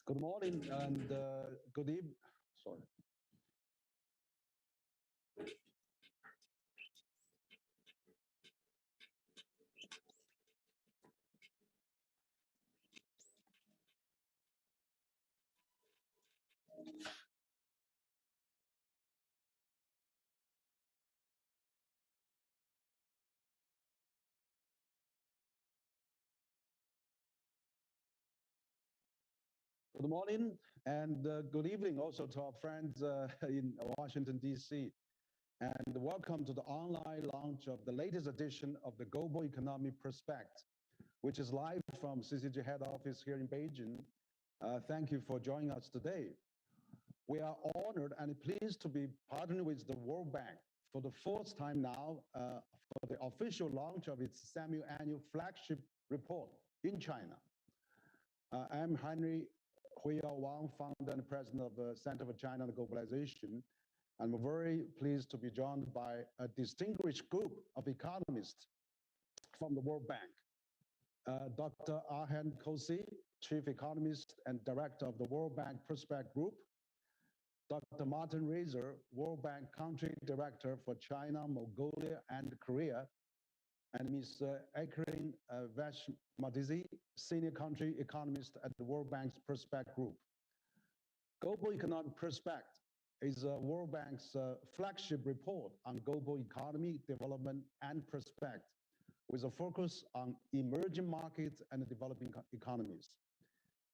Good morning and good evening. Sorry. Good morning and good evening also to our friends in Washington, D.C. And welcome to the online launch of the latest edition of the Global Economic Prospect, which is live from CCG head office here in Beijing. Thank you for joining us today. We are honored and pleased to be partnering with the World Bank for the fourth time now for the official launch of its semi-annual flagship report in China. I'm Huiyao Wang, founder and president of the Center for China and Globalization. And we're very pleased to be joined by a distinguished group of economists from the World Bank. Dr. Ayhan Kose, chief economist and director of the World Bank Prospect Group. Dr. Martin Reiser, World Bank country director for China, Mongolia, and Korea. And Ms. Ekaterine Vashakmadze, senior country economist at the World Bank's Prospect Group. Global Economic Prospect is World Bank's flagship report on global economy, development, and prospect, with a focus on emerging markets and developing economies.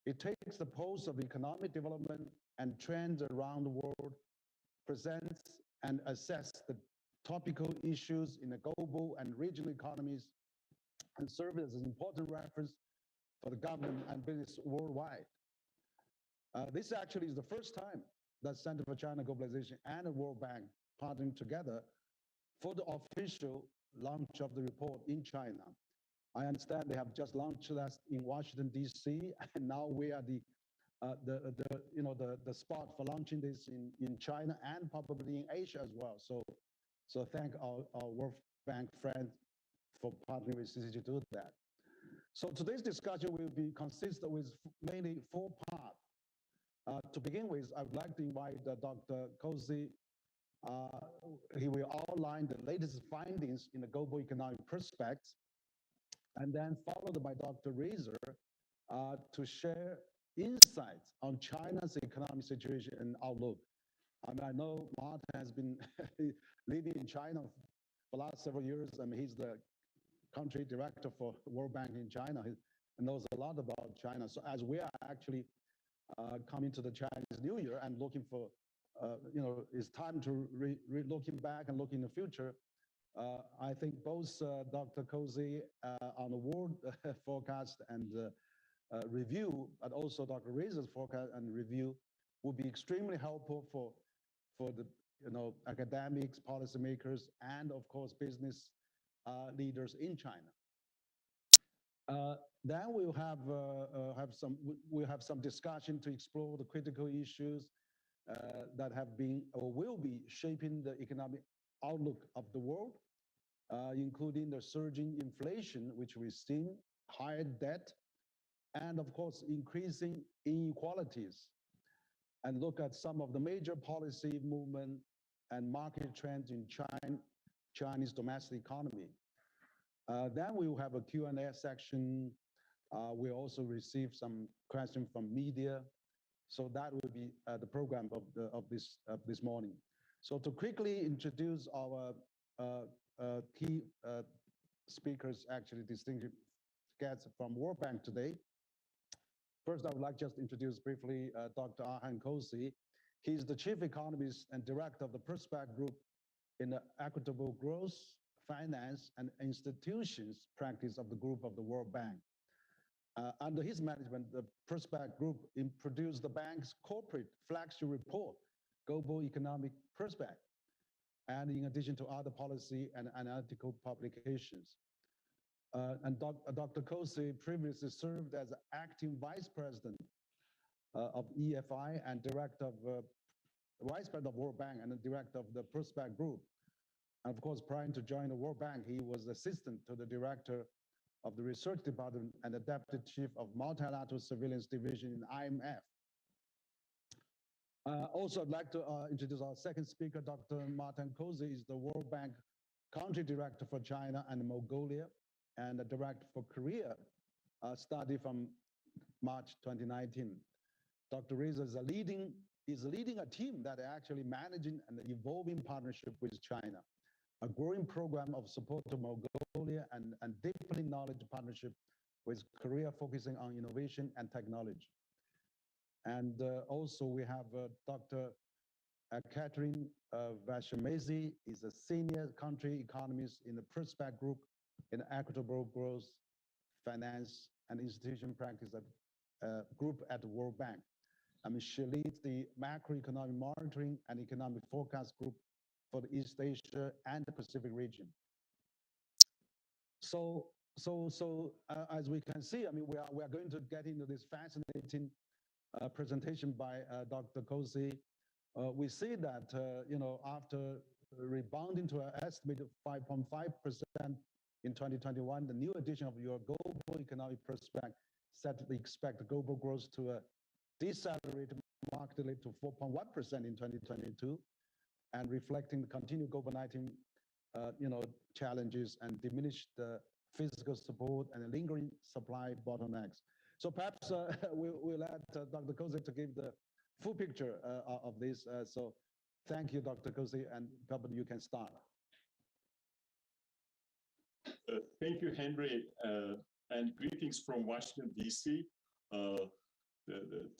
It takes the pulse of economic development and trends around the world, presents and assesses the topical issues in the global and regional economies, and serves as an important reference for the government and business worldwide. This actually is the first time that Center for China Globalization and the World Bank partnering together for the official launch of the report in China. I understand they have just launched that in Washington, D.C., and now we are the spot for launching this in China and probably in Asia as well. So thank our World Bank friends for partnering with CCG to do that. So today's discussion will be consistent with mainly four parts. To begin with, I would like to invite Dr. Kose. He will outline the latest findings in the global economic prospects, and then followed by Dr. Reiser to share insights on China's economic situation and outlook. I know Martin has been living in China for the last several years. He's the country director for World Bank in China. He knows a lot about China. So as we are actually coming to the Chinese New Year and looking for, it's time to looking back and look in the future. I think both Dr. Kose on the world forecast and review, but also Dr. Reiser's forecast and review would be extremely helpful for the academics, policymakers, and of course business leaders in China. Then we'll have some discussion to explore the critical issues that have been or will be shaping the economic outlook of the world, including the surging inflation, which we've seen, higher debt, and of course, increasing inequalities, and look at some of the major policy movement and market trends in Chinese domestic economy. Then we will have a Q&A section. We also receive some questions from media. So that will be the program of this morning. So to quickly introduce our key speakers, actually distinguished guests from World Bank today. First, I would like just to introduce briefly Dr. Ayhan Kose. He's the chief economist and director of the Prospect Group in the equitable growth, finance, and institutions practice of the group of the World Bank. Under his management, the Prospect Group produced the bank's corporate flagship report, Global Economic Prospect, and in addition to other policy and analytical publications. And Dr. Kose previously served as acting vice president of EFI and director of vice president of World Bank and the director of the Prospect Group. And of course, prior to joining the World Bank, he was assistant to the director of the research department and the deputy chief of multilateral surveillance division in IMF Also, I'd like to introduce our second speaker, Dr. Martin Kose is the World Bank Country Director for China and Mongolia and the Director for Korea, study from March 2019. Dr. Reza is leading a team that are actually managing an evolving partnership with China, a growing program of support to Mongolia and deepening knowledge partnership with Korea focusing on innovation and technology. And also we have Dr. Ekaterine Vashakmadze is a senior country economist in the Prospect Group in Equitable Growth, Finance and Institution Practice Group at the World Bank. I mean, she leads the Macroeconomic Monitoring and Economic Forecast Group for the East Asia and the Pacific region. So as we can see, I mean, we are going to get into this fascinating presentation by Dr. Kose. We see that, after rebounding to an estimated 5.5% in 2021, the new edition of your global economic prospect set to expect global growth to decelerate markedly to 4.1% in 2022, and reflecting the continued COVID-19, challenges and diminished physical support and lingering supply bottlenecks. So perhaps we'll let Dr. Kose to give the full picture of this. So thank you, Dr. Kose, and probably you can start. Thank you, Henry, and greetings from Washington, D.C.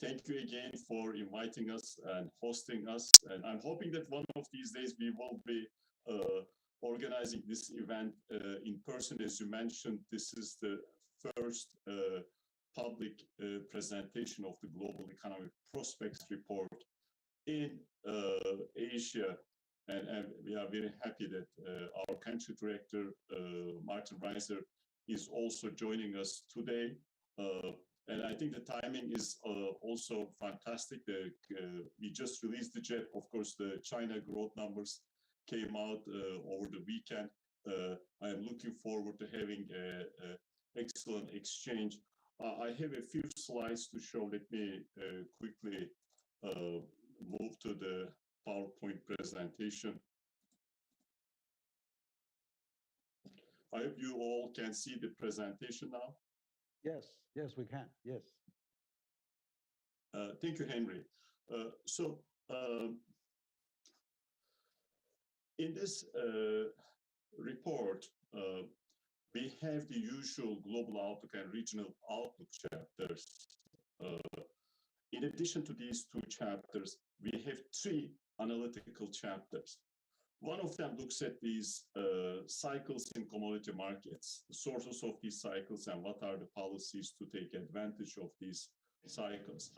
Thank you again for inviting us and hosting us. And I'm hoping that one of these days we will be organizing this event in person. As you mentioned, this is the first public presentation of the Global Economic Prospects Report in Asia. And we are very happy that our country director, Martin Reiser, is also joining us today. And I think the timing is also fantastic. We just released the JET. Of course, the China growth numbers came out over the weekend. I am looking forward to having an excellent exchange. I have a few slides to show. Let me quickly move to the PowerPoint presentation. I hope you all can see the presentation now. Yes, we can. Yes. Thank you, Henry. In this report, we have the usual global outlook and regional outlook chapters. In addition to these two chapters, we have three analytical chapters. One of them looks at these cycles in commodity markets, the sources of these cycles, and what are the policies to take advantage of these cycles.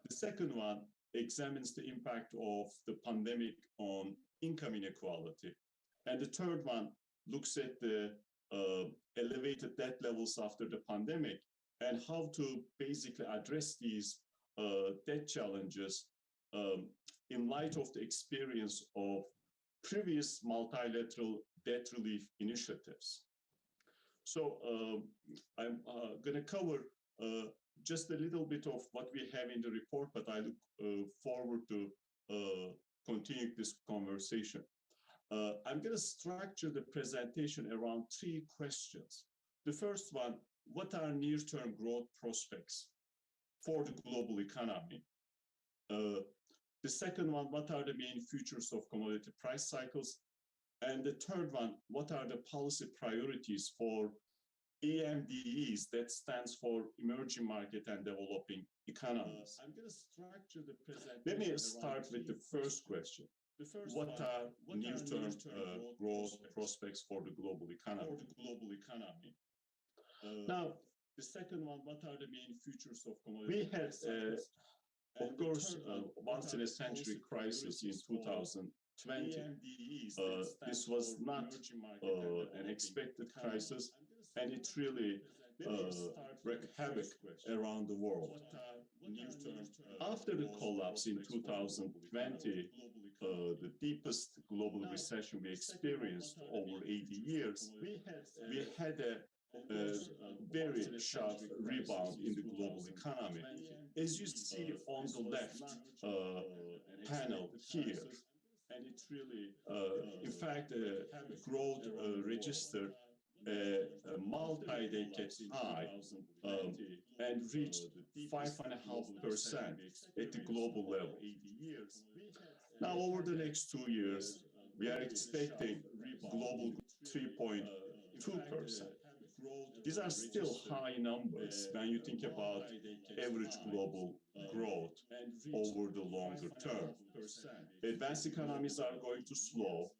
The second one examines the impact of the pandemic on income inequality. And the third one looks at the elevated debt levels after the pandemic and how to basically address these debt challenges in light of the experience of previous multilateral debt relief initiatives. So I'm going to cover just a little bit of what we have in the report, but I look forward to continue this conversation. I'm going to structure the presentation around three questions. The first one, what are near-term growth prospects for the global economy? The second one, what are the main features of commodity price cycles? And the third one, what are the policy priorities for EMDEs, that stands for Emerging Market and Developing Economies? I'm going to structure the presentation. Let me start with the first question. What are near-term growth prospects for the global economy? Now, the second one, what are the main features of commodity price cycles? Of course, once in a century crisis in 2020. This was not an expected crisis, and it really wreaked havoc around the world. After the collapse in 2020, the deepest global recession we experienced over 80 years, we had a very sharp rebound in the global economy. As you see on the left panel here, in fact, growth registered a multi-decade high and reached 5.5% at the global level. Now, over the next 2 years, we are expecting global 3.2%. These are still high numbers when you think about average global growth over the longer term. Advanced economies are going to slow,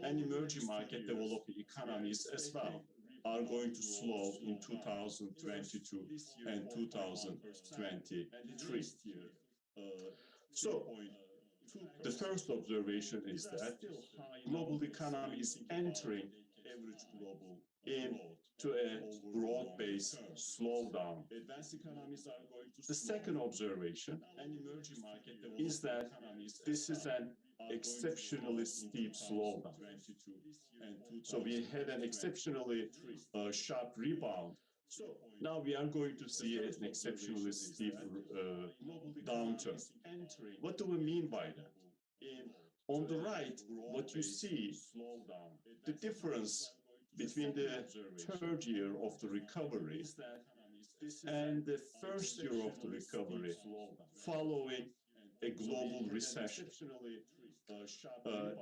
and emerging market developing economies as well are going to slow in 2022 and 2023. So, the first observation is that global economy is entering into a broad-based slowdown. The second observation is that this is an exceptionally steep slowdown. So we had an exceptionally sharp rebound. Now we are going to see an exceptionally steep downturn. What do we mean by that? On the right, what you see, the difference between the third year of the recovery and the first year of the recovery following a global recession.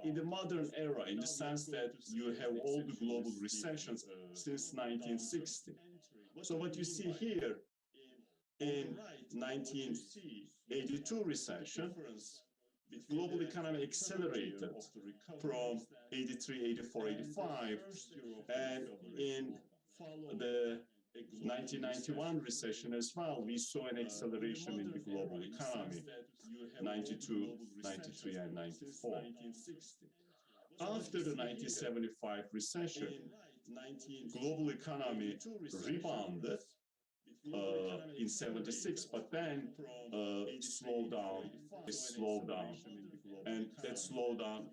In the modern era, in the sense that you have all the global recessions since 1960. So what you see here in 1982 recession, global economy accelerated from 83, 84, 85, and in the 1991 recession as well, we saw an acceleration in the global economy, 92, 93, and 94. After the 1975 recession, global economy rebounded in 76, but then slowed down, and that slowdown,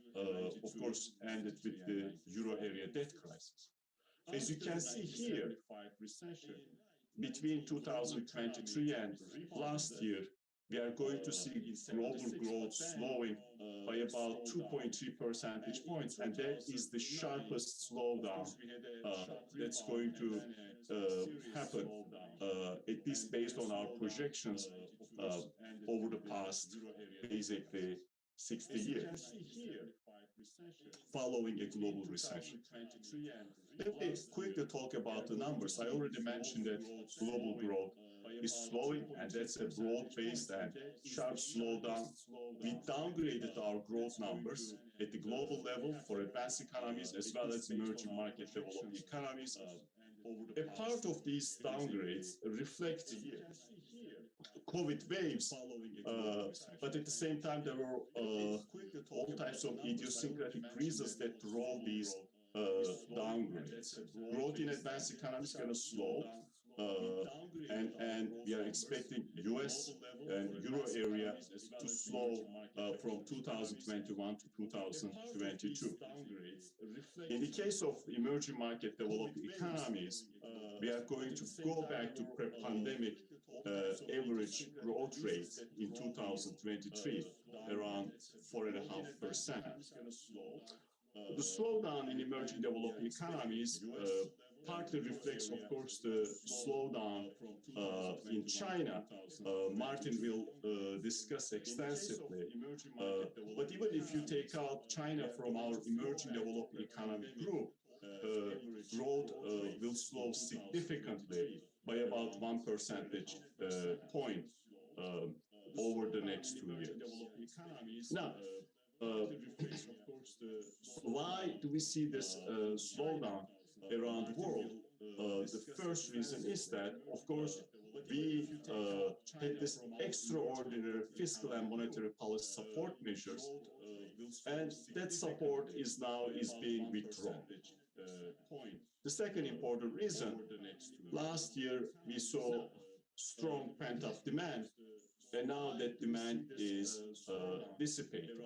of course, ended with the euro area debt crisis. As you can see here, between 2023 and last year, we are going to see global growth slowing by about 2.3 percentage points, and that is the sharpest slowdown that's going to happen, at least based on our projections over the past, basically, 60 years, following a global recession. Let me quickly talk about the numbers. I already mentioned that global growth is slowing, and that's a broad-based and sharp slowdown. We downgraded our growth numbers at the global level for advanced economies as well as emerging market developing economies. A part of these downgrades reflect COVID waves, but at the same time, there were all types of idiosyncratic reasons that drove these downgrades. Growth in advanced economies is going to slow, and we are expecting US and Euro area to slow from 2021 to 2022. In the case of emerging market developing economies, we are going to go back to pre-pandemic average growth rate in 2023, around 4.5%. The slowdown in emerging developing economies partly reflects, of course, the slowdown in China. Martin will discuss extensively. But even if you take out China from our emerging developing economy group, growth will slow significantly by about 1 percentage point over the next 2 years. Now, why do we see this slowdown around the world? The first reason is that, of course, we had this extraordinary fiscal and monetary policy support measures, and that support is now being withdrawn. The second important reason, last year we saw strong pent-up demand, and now that demand is dissipating.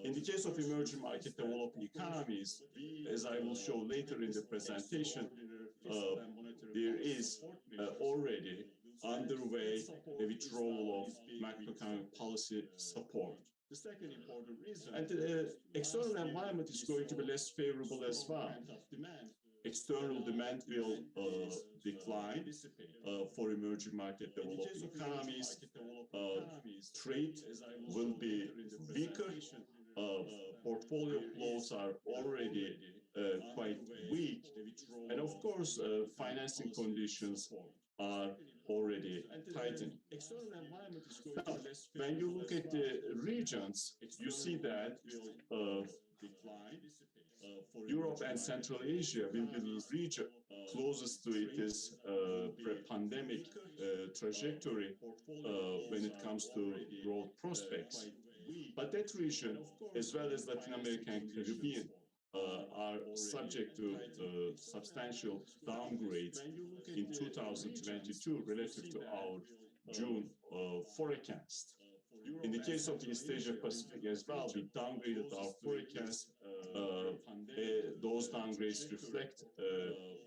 In the case of emerging market developing economies, as I will show later in the presentation, there is already underway a withdrawal of macroeconomic policy support. The second important reason, and the external environment is going to be less favorable as well. External demand will decline for emerging market developing economies. Trade will be weaker. Portfolio flows are already quite weak. And of course, financing conditions are already tightening. Now, when you look at the regions, you see that Europe and Central Asia will be the region closest to its pre-pandemic trajectory when it comes to growth prospects. But that region, as well as Latin America and Caribbean, are subject to substantial downgrades in 2022 relative to our June forecast. In the case of the East Asia Pacific as well, we downgraded our forecast. Those downgrades reflect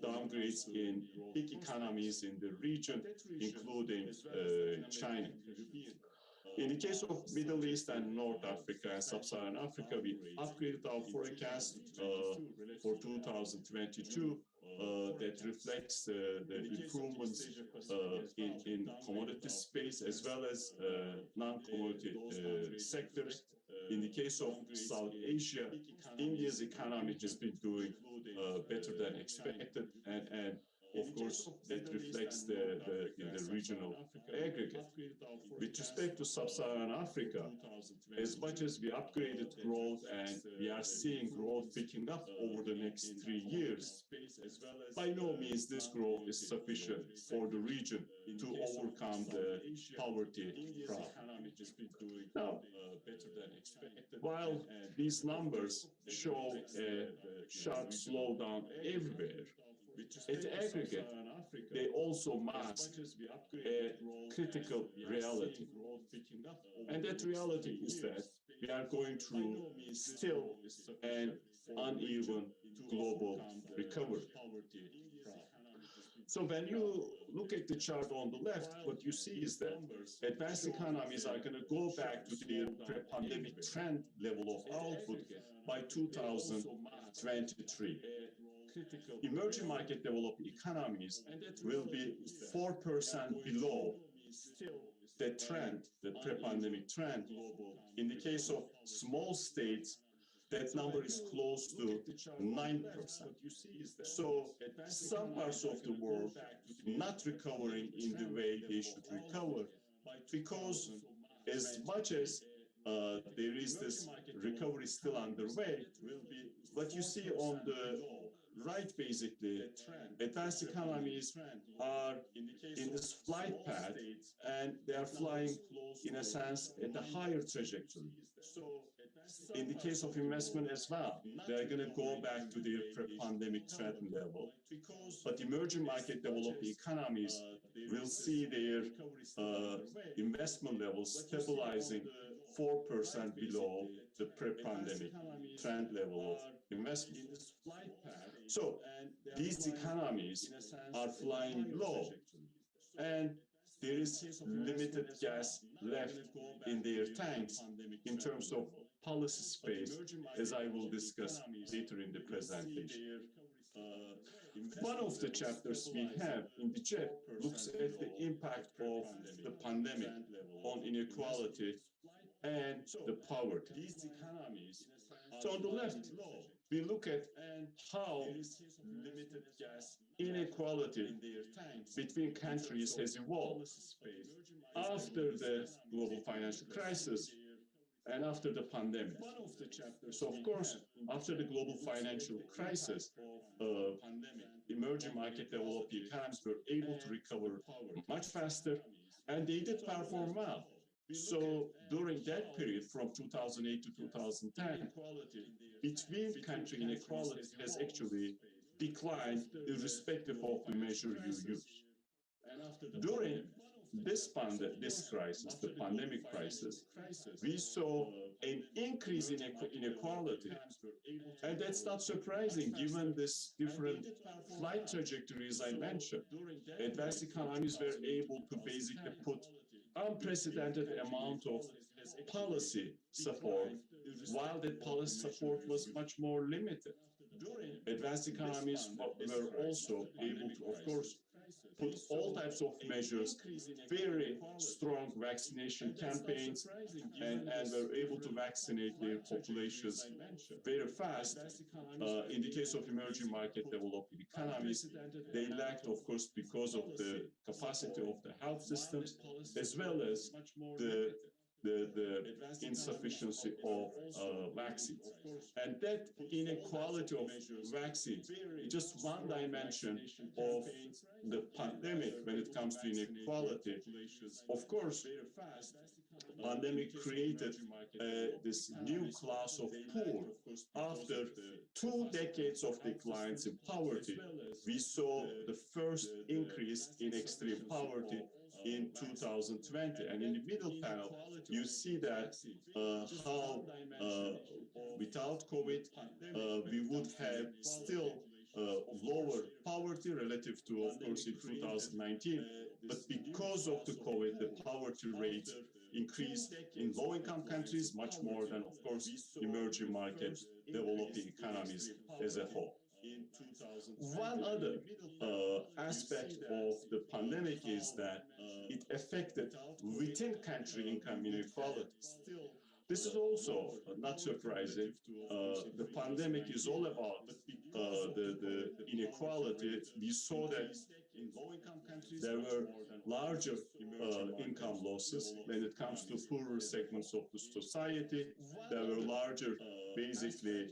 downgrades in big economies in the region, including China. In the case of Middle East and North Africa and Sub-Saharan Africa, we upgraded our forecast for 2022 that reflects the improvements in commodity space as well as non-commodity sectors. In the case of South Asia, India's economy has been doing better than expected, and of course, that reflects the regional aggregate. With respect to Sub-Saharan Africa, as much as we upgraded growth and we are seeing growth picking up over the next 3 years, by no means this growth is sufficient for the region to overcome the poverty problem. Now, while these numbers show a sharp slowdown everywhere, at the aggregate, they also mask a critical reality. And that reality is that we are going through still an uneven global recovery. So when you look at the chart on the left, what you see is that advanced economies are going to go back to their pre-pandemic trend level of output by 2023. Emerging market developed economies will be 4% below the trend, the pre-pandemic trend. In the case of small states, that number is close to 9%. So some parts of the world not recovering in the way they should recover, because as much as there is this recovery still underway, what you see on the right, basically, advanced economies are in this flight path, and they are flying, in a sense, at a higher trajectory. In the case of investment as well, they are going to go back to their pre-pandemic trend level. But emerging market developing economies will see their investment levels stabilizing 4% below the pre-pandemic trend level of investment. So these economies are flying low, and there is limited gas left in their tanks in terms of policy space, as I will discuss later in the presentation. One of the chapters we have in the chat looks at the impact of the pandemic on inequality and the poverty. So on the left, we look at how inequality between countries has evolved after the global financial crisis and after the pandemic. So of course, after the global financial crisis, emerging market developing economies were able to recover much faster, and they did perform well. So during that period, from 2008 to 2010, between country inequality has actually declined irrespective of the measure you use. During this crisis, the pandemic crisis, we saw an increase in inequality. And that's not surprising given this different flight trajectories I mentioned. Advanced economies were able to basically put unprecedented amount of policy support, while that policy support was much more limited. Advanced economies were also able to, of course, put all types of measures, very strong vaccination campaigns, and were able to vaccinate their populations very fast. In the case of emerging market developing economies, they lacked, of course, because of the capacity of the health systems, as well as the insufficiency of vaccines. And that inequality of vaccines is just one dimension of the pandemic when it comes to inequality. Of course, pandemic created this new class of poor. After 2 decades of declines in poverty, we saw the first increase in extreme poverty in 2020. And in the middle panel, you see that how without COVID, we would have still lower poverty relative to, of course, in 2019. But because of the COVID, the poverty rate increased in low-income countries much more than, of course, emerging market developing economies as a whole. One other aspect of the pandemic is that it affected within country income inequalities. This is also not surprising. The pandemic is all about the inequality. We saw that there were larger income losses when it comes to poorer segments of the society. There were larger, basically,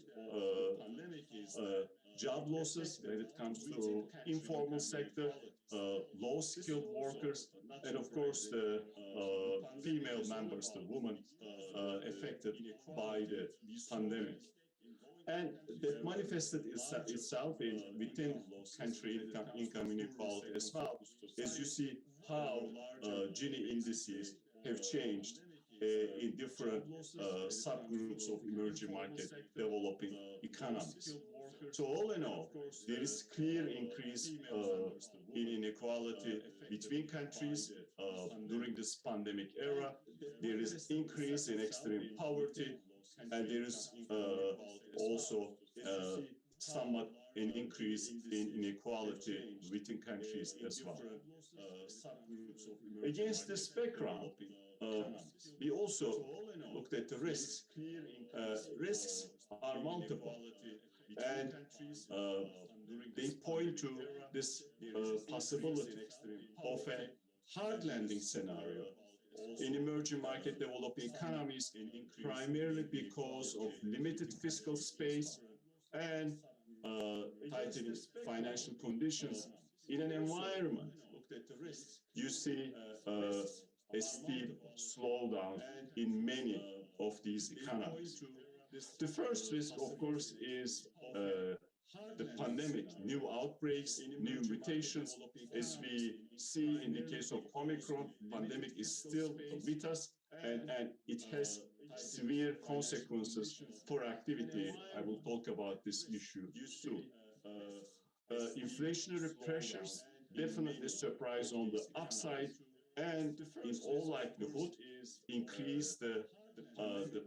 job losses when it comes to informal sector, low-skilled workers, and of course the female members, the women affected by the pandemic. And that manifested itself in within country income inequality as well. As you see how Gini indices have changed in different subgroups of emerging market developing economies. So all in all, there is clear increase in inequality between countries during this pandemic era. There is increase in extreme poverty, and there is also somewhat an increase in inequality within countries as well. Against this background, we also looked at the risks. Risks are multiple, and they point to this possibility of a hard landing scenario in emerging market developing economies, primarily because of limited fiscal space and tightening financial conditions in an environment. You see a steep slowdown in many of these economies. The first risk, of course, is the pandemic, new outbreaks, new mutations. As we see in the case of Omicron, pandemic is still with us, and it has severe consequences for activity. I will talk about this issue soon. Inflationary pressures definitely surprise on the upside, and in all likelihood increase the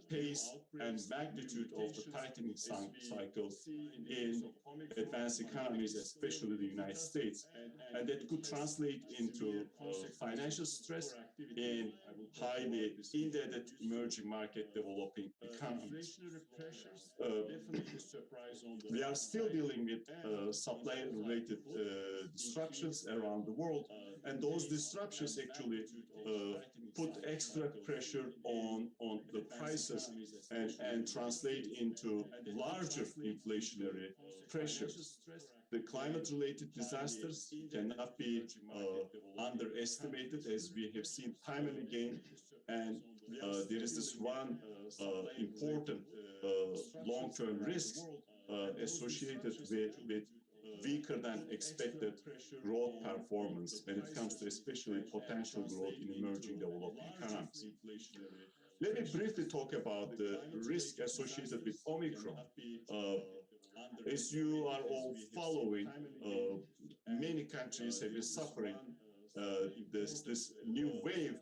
pace and magnitude of the tightening cycle in advanced economies, especially the United States. And that could translate into financial stress in highly indebted emerging market developing economies. We are still dealing with supply-related disruptions around the world, and those disruptions actually put extra pressure on the prices and translate into larger inflationary pressures. The climate-related disasters cannot be underestimated, as we have seen time and again. And there is this one important long-term risk associated with weaker than expected growth performance when it comes to especially potential growth in emerging developing economies. Let me briefly talk about the risk associated with Omicron. As you are all following, many countries have been suffering this new wave,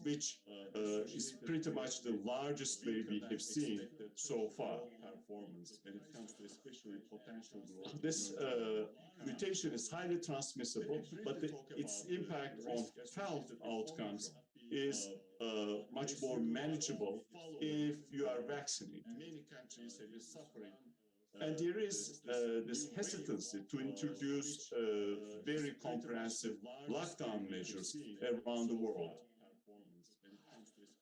which is pretty much the largest wave we have seen so far. This mutation is highly transmissible, but its impact on health outcomes is much more manageable if you are vaccinated. Many countries have been suffering. And there is this hesitancy to introduce very comprehensive lockdown measures around the world.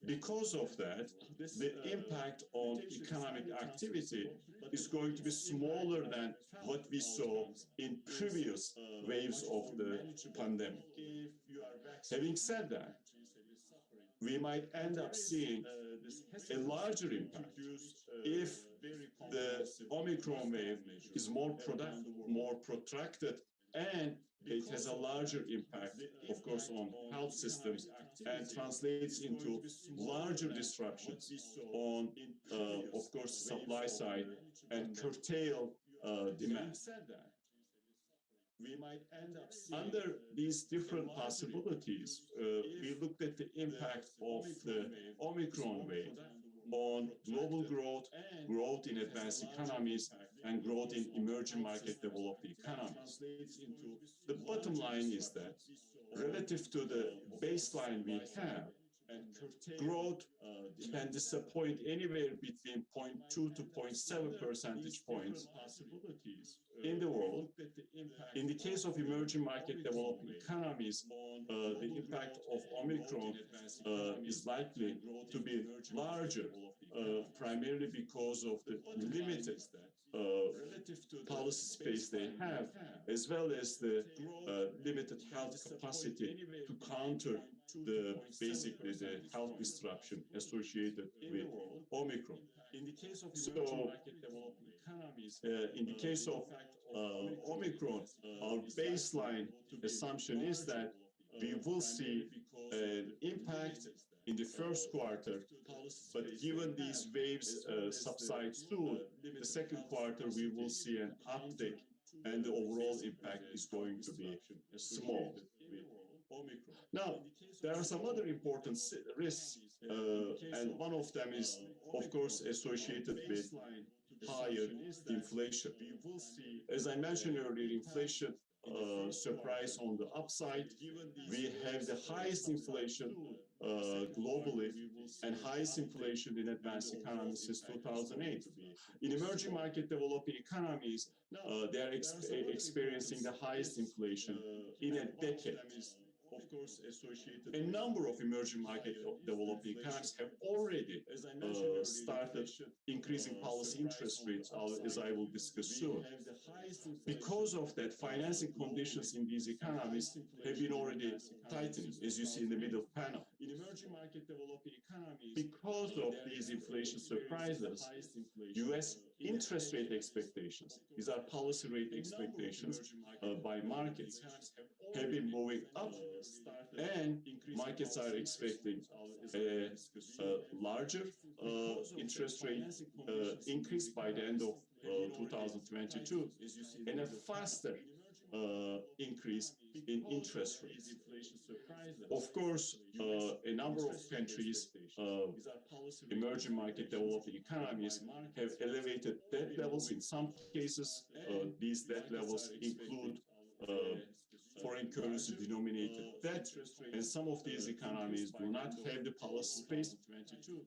Because of that, the impact on economic activity is going to be smaller than what we saw in previous waves of the pandemic. Having said that, we might end up seeing a larger impact if the Omicron wave is more protracted and it has a larger impact, of course, on health systems and translates into larger disruptions on, of course, supply side and curtail demand. We might end up under these different possibilities. We looked at the impact of the Omicron wave on global growth, growth in advanced economies, and growth in emerging market developing economies. The bottom line is that relative to the baseline we have, growth can disappoint anywhere between 0.2 to 0.7 percentage points in the world. In the case of emerging market developing economies, the impact of Omicron is likely to be larger, primarily because of the limited policy space they have, as well as the limited health capacity to counter basically the health disruption associated with Omicron. So, in the case of Omicron, our baseline assumption is that we will see an impact in the first quarter, but given these waves subside soon, the second quarter we will see an uptick, and the overall impact is going to be small. Now, there are some other important risks, and one of them is, of course, associated with higher inflation. As I mentioned earlier, inflation surprise on the upside. We have the highest inflation globally and highest inflation in advanced economies since 2008. In emerging market developing economies, they are experiencing the highest inflation in a decade. Of course, a number of emerging market developing economies have already started increasing policy interest rates, as I will discuss soon. Because of that, financing conditions in these economies have been already tightening, as you see in the middle panel. In emerging market developing economies, because of these inflation surprises, U.S. interest rate expectations, these are policy rate expectations by markets, have been moving up, and markets are expecting a larger interest rate increase by the end of 2022 and a faster increase in interest rates. Of course, a number of countries, emerging market developing economies, have elevated debt levels. In some cases, these debt levels include foreign currency denominated debt, and some of these economies do not have the policy space,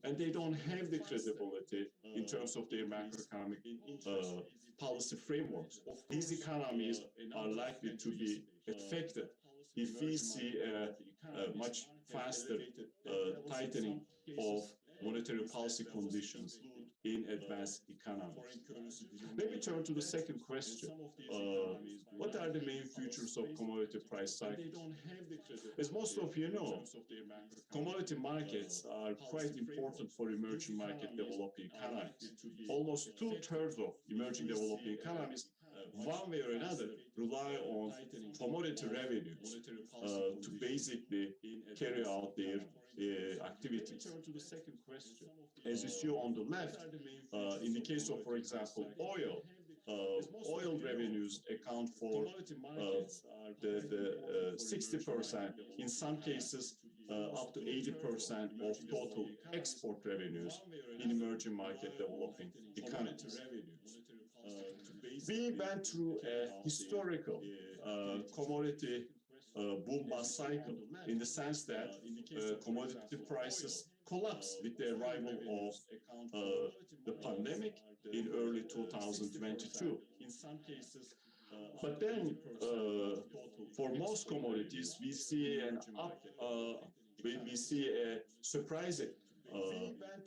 and they don't have the credibility in terms of their macroeconomic policy frameworks. These economies are likely to be affected if we see a much faster tightening of monetary policy conditions in advanced economies. Let me turn to the second question. What are the main features of commodity price cycles? As most of you know, commodity markets are quite important for emerging market developing economies. Almost 2/3 of emerging developing economies one way or another, rely on commodity revenues to basically carry out their activities. As you see on the left, in the case of, for example, oil, oil revenues account for the 60%, in some cases up to 80% of total export revenues in emerging market developing economies. We went through a historical commodity boom-bust cycle in the sense that commodity prices collapsed with the arrival of the pandemic in early 2022. But then, for most commodities, we see a surprising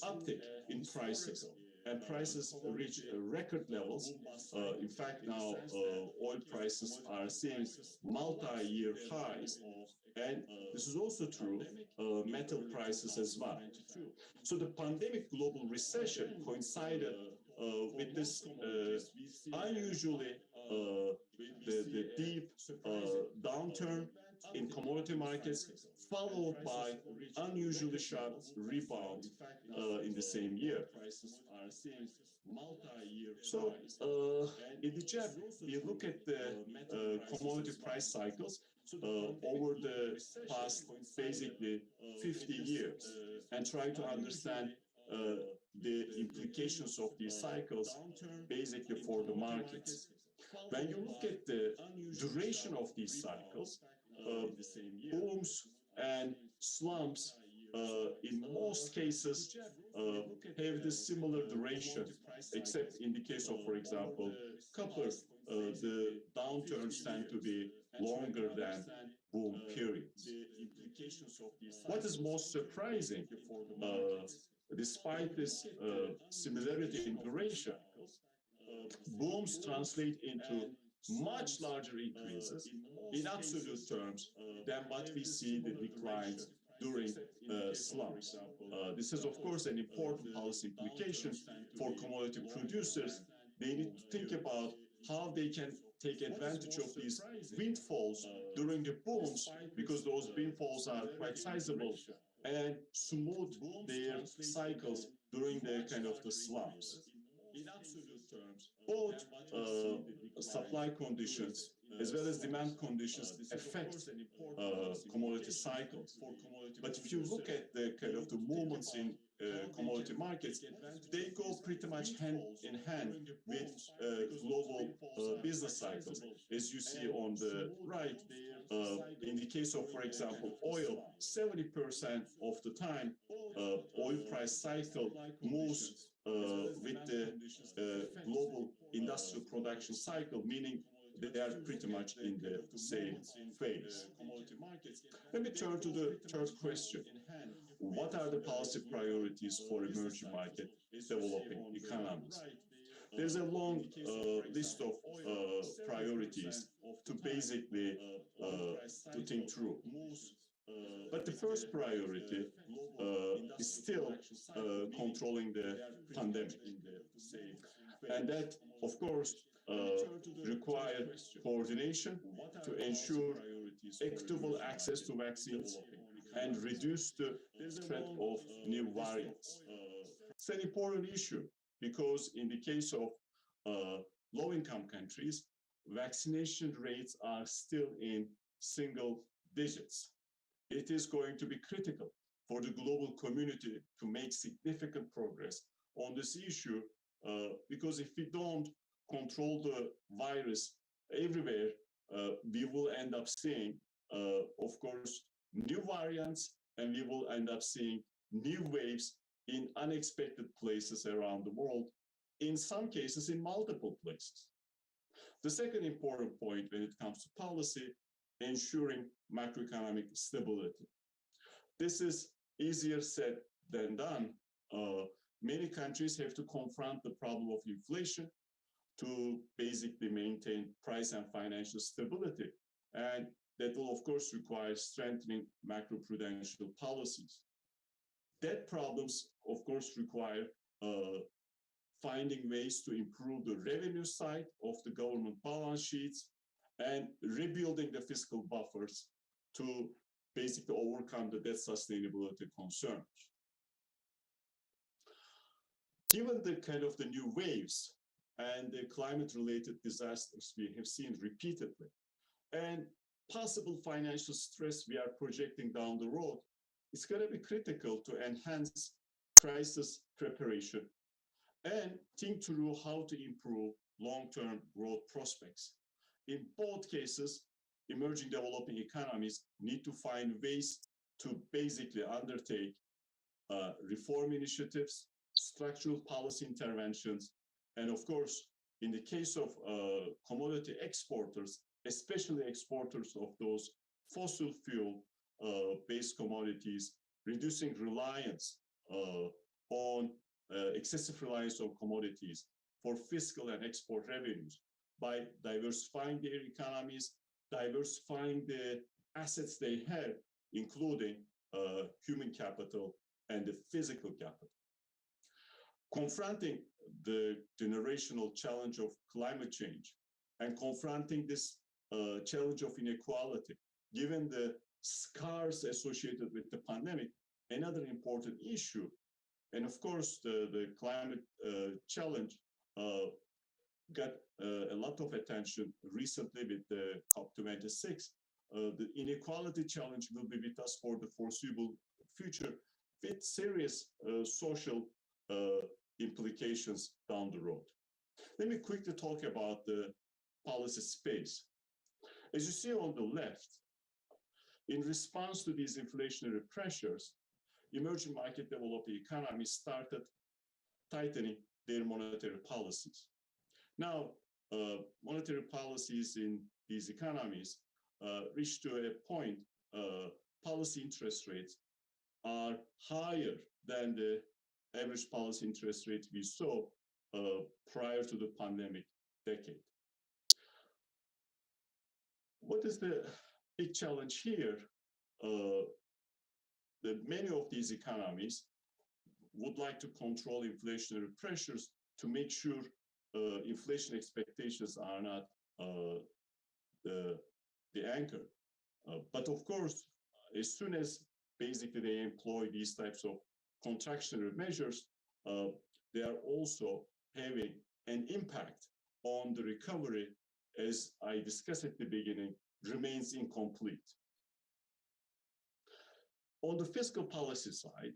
uptick in prices, and prices reach record levels. In fact, now oil prices are seeing multi-year highs, and this is also true metal prices as well. So the pandemic global recession coincided with this unusually the deep downturn in commodity markets, followed by unusually sharp rebound in the same year. So in the chart, we look at the commodity price cycles over the past basically 50 years and try to understand the implications of these cycles basically for the markets. When you look at the duration of these cycles, booms and slumps in most cases have the similar duration, except in the case of, for example, copper, the downturns tend to be longer than boom periods. What is most surprising, despite this similarity in duration, booms translate into much larger increases in absolute terms than what we see the declines during slumps. This is, of course, an important policy implication for commodity producers. They need to think about how they can take advantage of these windfalls during the booms, because those windfalls are quite sizable, and smooth their cycles during the kind of the slumps. Both supply conditions as well as demand conditions affect commodity cycles. But if you look at the kind of the movements in commodity markets, they go pretty much hand in hand with global business cycles. As you see on the right, in the case of, for example, oil, 70% of the time, oil price cycle moves with the global industrial production cycle, meaning they are pretty much in the same phase. Let me turn to the third question. What are the policy priorities for emerging market developing economies? There's a long list of priorities to basically to think through. But the first priority is still controlling the pandemic. And that, of course, requires coordination to ensure equitable access to vaccines and reduce the threat of new variants. It's an important issue because in the case of low-income countries, vaccination rates are still in single digits. It is going to be critical for the global community to make significant progress on this issue, because if we don't control the virus everywhere, we will end up seeing, of course, new variants, and we will end up seeing new waves in unexpected places around the world, in some cases in multiple places. The second important point when it comes to policy, ensuring macroeconomic stability. This is easier said than done. Many countries have to confront the problem of inflation to basically maintain price and financial stability. And that will, of course, require strengthening macroprudential policies. Debt problems, of course, require finding ways to improve the revenue side of the government balance sheets, and rebuilding the fiscal buffers to basically overcome the debt sustainability concerns. Given the kind of the new waves and the climate-related disasters we have seen repeatedly, and possible financial stress we are projecting down the road, it's going to be critical to enhance crisis preparation and think through how to improve long-term growth prospects. In both cases, emerging developing economies need to find ways to basically undertake reform initiatives, structural policy interventions, and of course, in the case of commodity exporters, especially exporters of those fossil fuel based commodities, reducing reliance on excessive reliance on commodities for fiscal and export revenues by diversifying their economies, diversifying the assets they have, including human capital and the physical capital. Confronting the generational challenge of climate change and confronting this challenge of inequality, given the scars associated with the pandemic, another important issue. And of course, the climate challenge got a lot of attention recently with the COP26. The inequality challenge will be with us for the foreseeable future with serious social implications down the road. Let me quickly talk about the policy space. As you see on the left, in response to these inflationary pressures, emerging market developing economies started tightening their monetary policies. Now, monetary policies in these economies reached to a point, policy interest rates are higher than the average policy interest rate we saw prior to the pandemic decade. What is the big challenge here? That many of these economies would like to control inflationary pressures to make sure inflation expectations are not the anchor. But of course, as soon as basically they employ these types of contractionary measures, they are also having an impact on the recovery, as I discussed at the beginning, remains incomplete. On the fiscal policy side,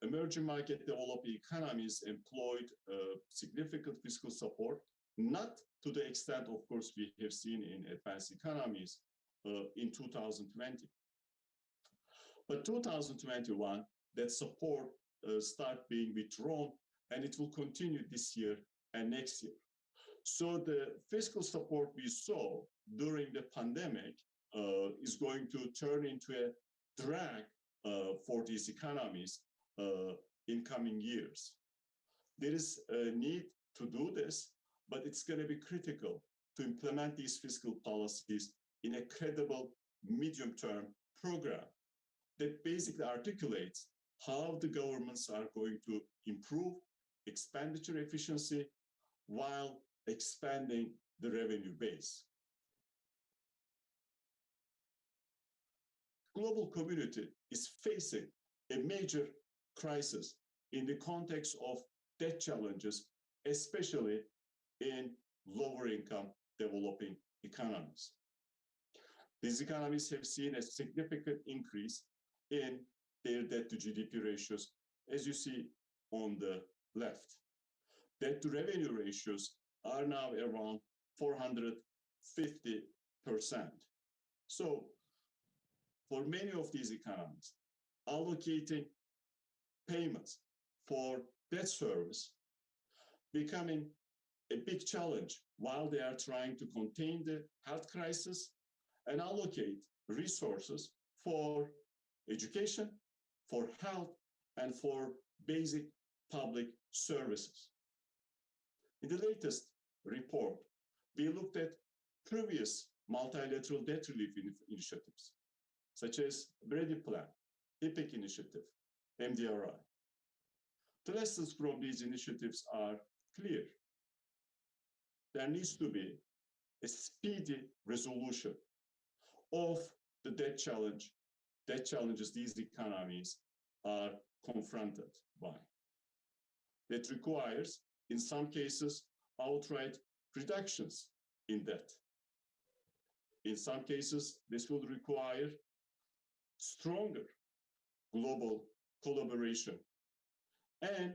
emerging market developing economies employed significant fiscal support, not to the extent, of course, we have seen in advanced economies in 2020. But 2021, that support start being withdrawn, and it will continue this year and next year. So the fiscal support we saw during the pandemic is going to turn into a drag for these economies in coming years. There is a need to do this, but it's going to be critical to implement these fiscal policies in a credible medium-term program that basically articulates how the governments are going to improve expenditure efficiency while expanding the revenue base. Global community is facing a major crisis in the context of debt challenges, especially in lower income developing economies. These economies have seen a significant increase in their debt to GDP ratios, as you see on the left. Debt to revenue ratios are now around 450%. So for many of these economies, allocating payments for debt service becoming a big challenge while they are trying to contain the health crisis and allocate resources for education, for health, and for basic public services. In the latest report, we looked at previous multilateral debt relief initiatives, such as Brady Plan, EPIC initiative, MDRI. The lessons from these initiatives are clear. There needs to be a speedy resolution of the debt challenges these economies are confronted by. That requires, in some cases, outright reductions in debt. In some cases, this will require stronger global collaboration and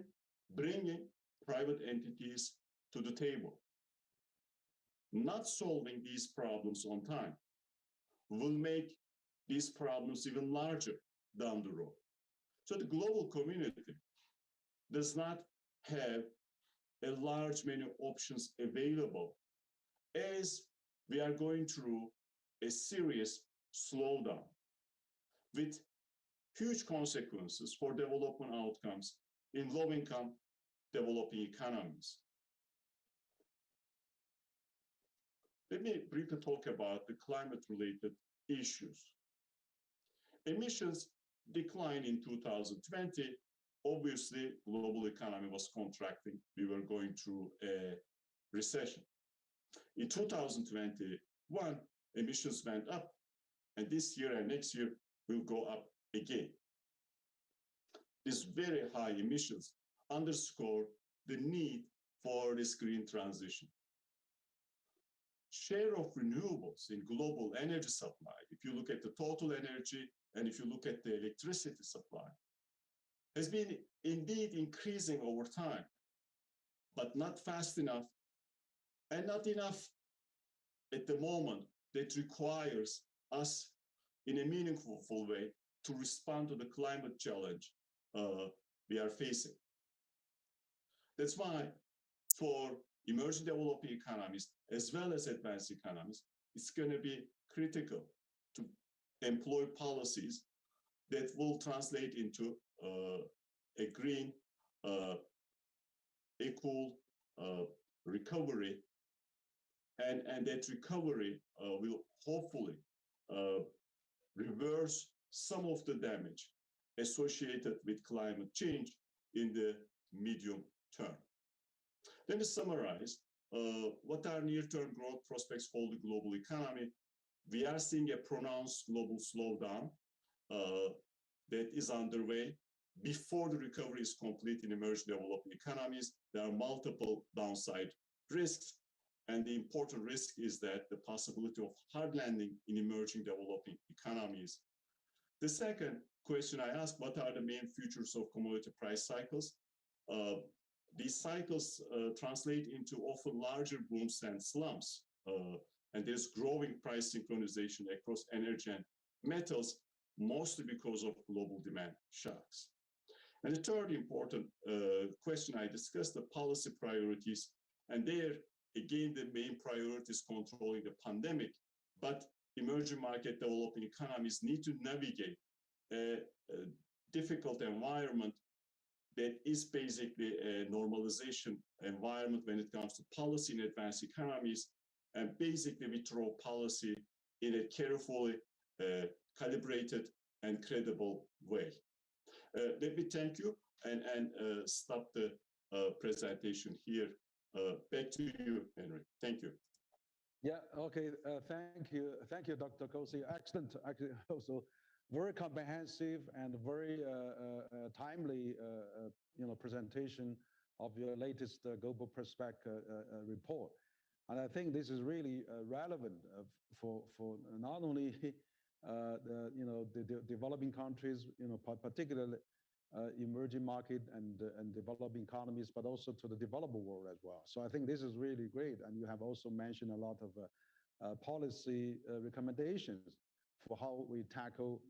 bringing private entities to the table. Not solving these problems on time will make these problems even larger down the road. So the global community does not have a large many options available as we are going through a serious slowdown with huge consequences for development outcomes in low-income developing economies. Let me briefly talk about the climate-related issues. Emissions declined in 2020. Obviously, global economy was contracting. We were going through a recession. In 2021, emissions went up, and this year and next year will go up again. These very high emissions underscore the need for this green transition. Share of renewables in global energy supply, if you look at the total energy and if you look at the electricity supply, has been indeed increasing over time, but not fast enough and not enough at the moment that requires us in a meaningful way to respond to the climate challenge we are facing. That's why for emerging developing economies as well as advanced economies, it's going to be critical to employ policies that will translate into a green, equal recovery, and that recovery will hopefully reverse some of the damage associated with climate change in the medium term. Let me summarize what are near-term growth prospects for the global economy. We are seeing a pronounced global slowdown that is underway. Before the recovery is complete in emerging developing economies, there are multiple downside risks. And the important risk is that the possibility of hard landing in emerging developing economies. The second question I asked, what are the main features of commodity price cycles? These cycles translate into often larger booms and slumps, and there's growing price synchronization across energy and metals, mostly because of global demand shocks. And the third important question I discussed, the policy priorities, and there, again, the main priority is controlling the pandemic, but emerging market developing economies need to navigate a difficult environment that is basically a normalization environment when it comes to policy in advanced economies, and basically withdraw policy in a carefully calibrated and credible way. Let me thank you and stop the presentation here. Back to you, Henry. Thank you. Yeah, okay, thank you, Dr. Kose. Excellent, actually, also very comprehensive and very timely, presentation of your latest Global Perspective report. And I think this is really relevant for not only the developing countries, particularly emerging market and developing economies, but also to the developed world as well. So I think this is really great. And you have also mentioned a lot of policy recommendations for how we tackle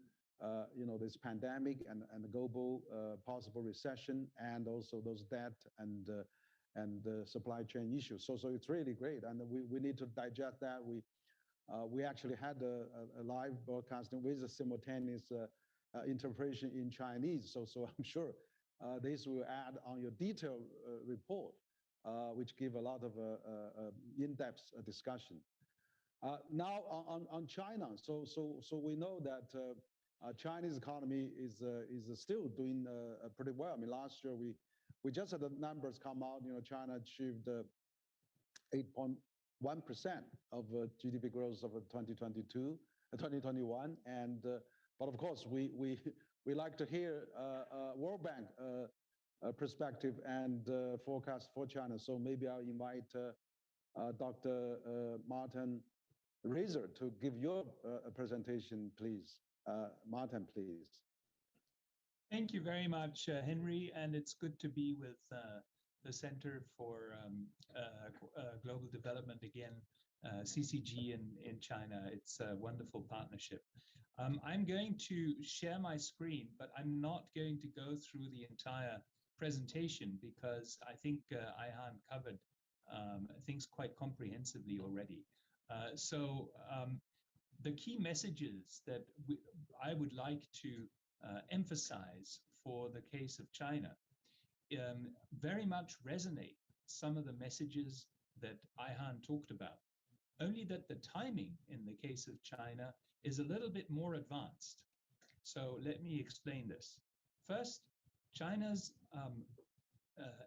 this pandemic and the global possible recession, and also those debt and supply chain issues. So it's really great, and we need to digest that. We actually had a live broadcasting with a simultaneous interpretation in Chinese. So I'm sure this will add on your detailed report, which give a lot of in-depth discussion. Now on China, so we know that Chinese economy is still doing pretty well. I mean, last year we just had the numbers come out. China achieved 8.1% of GDP growth of 2022, 2021, and but of course we like to hear World Bank perspective and forecast for China. So maybe I'll invite Dr. Martin Reiser to give your presentation, please. Martin, please. Thank you very much, Henry, and it's good to be with the Center for Global Development again, CCG in China. It's a wonderful partnership. I'm going to share my screen, but I'm not going to go through the entire presentation because I think Ayhan covered things quite comprehensively already. So the key messages that I would like to emphasize for the case of China very much resonate some of the messages that Ayhan talked about, only that the timing in the case of China is a little bit more advanced. So let me explain this. First, China's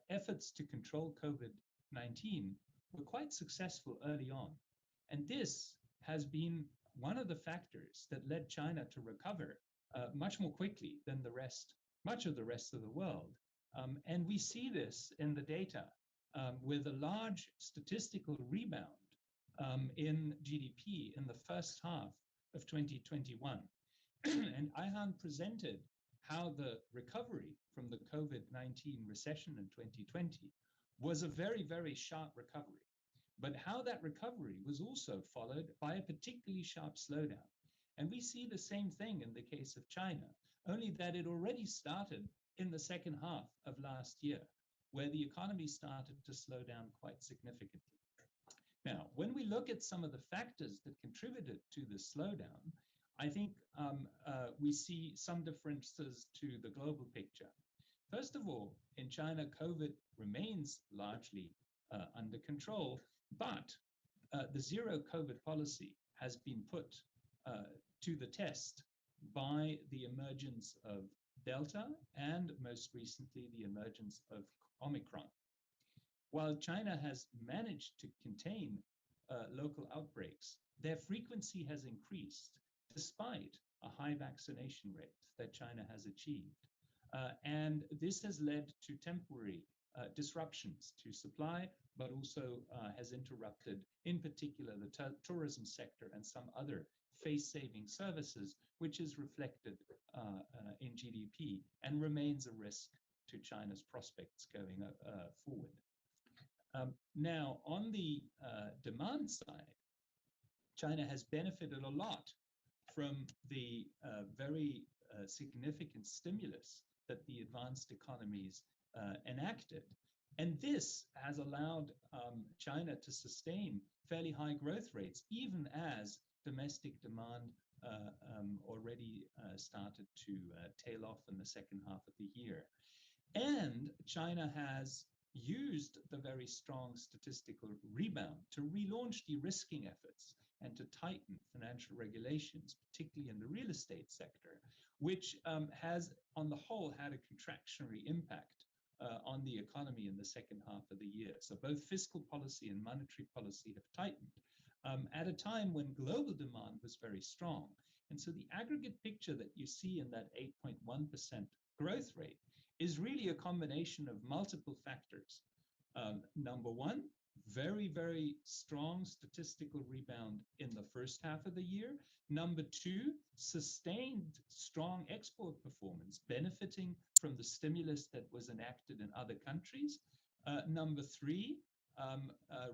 efforts to control COVID-19 were quite successful early on. And this has been one of the factors that led China to recover much more quickly than much of the rest of the world. And we see this in the data with a large statistical rebound in GDP in the first half of 2021. And Ayhan presented how the recovery from the COVID-19 recession in 2020 was a very, very sharp recovery. But how that recovery was also followed by a particularly sharp slowdown. And we see the same thing in the case of China, only that it already started in the second half of last year, where the economy started to slow down quite significantly. Now, when we look at some of the factors that contributed to the slowdown, I think we see some differences to the global picture. First of all, in China, COVID remains largely under control, but the zero COVID policy has been put to the test by the emergence of Delta and most recently the emergence of Omicron. While China has managed to contain local outbreaks, their frequency has increased despite a high vaccination rate that China has achieved. And this has led to temporary disruptions to supply, but also has interrupted, in particular, the tourism sector and some other face-saving services, which is reflected in GDP and remains a risk to China's prospects going forward. Now, on the demand side, China has benefited a lot from the very significant stimulus that the advanced economies enacted. And this has allowed China to sustain fairly high growth rates, even as domestic demand already started to tail off in the second half of the year. And China has used the very strong statistical rebound to relaunch de-risking efforts and to tighten financial regulations, particularly in the real estate sector, which has, on the whole, had a contractionary impact on the economy in the second half of the year. So both fiscal policy and monetary policy have tightened at a time when global demand was very strong. And so the aggregate picture that you see in that 8.1% growth rate is really a combination of multiple factors. Number one, very, very strong statistical rebound in the first half of the year. Number two, sustained strong export performance, benefiting from the stimulus that was enacted in other countries. Number three,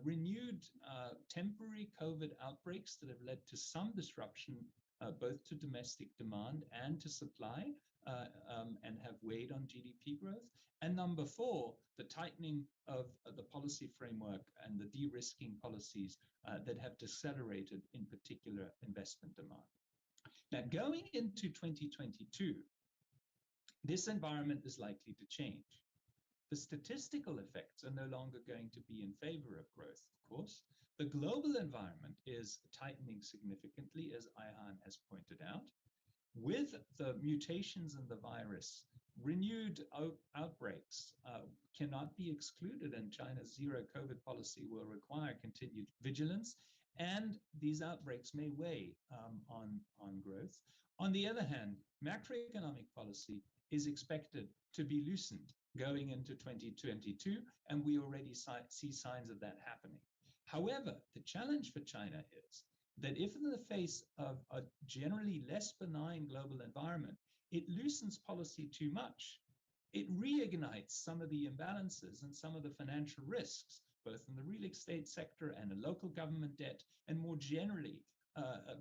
renewed temporary COVID outbreaks that have led to some disruption both to domestic demand and to supply, and have weighed on GDP growth. And number four, the tightening of the policy framework and the de-risking policies that have decelerated, in particular, investment demand. Now, going into 2022, this environment is likely to change. The statistical effects are no longer going to be in favor of growth, of course. The global environment is tightening significantly, as Ayhan has pointed out. With the mutations in the virus, renewed outbreaks cannot be excluded, and China's zero COVID policy will require continued vigilance, and these outbreaks may weigh on growth. On the other hand, macroeconomic policy is expected to be loosened going into 2022, and we already see signs of that happening. However, the challenge for China is that if in the face of a generally less benign global environment, it loosens policy too much, it reignites some of the imbalances and some of the financial risks, both in the real estate sector and in local government debt, and more generally,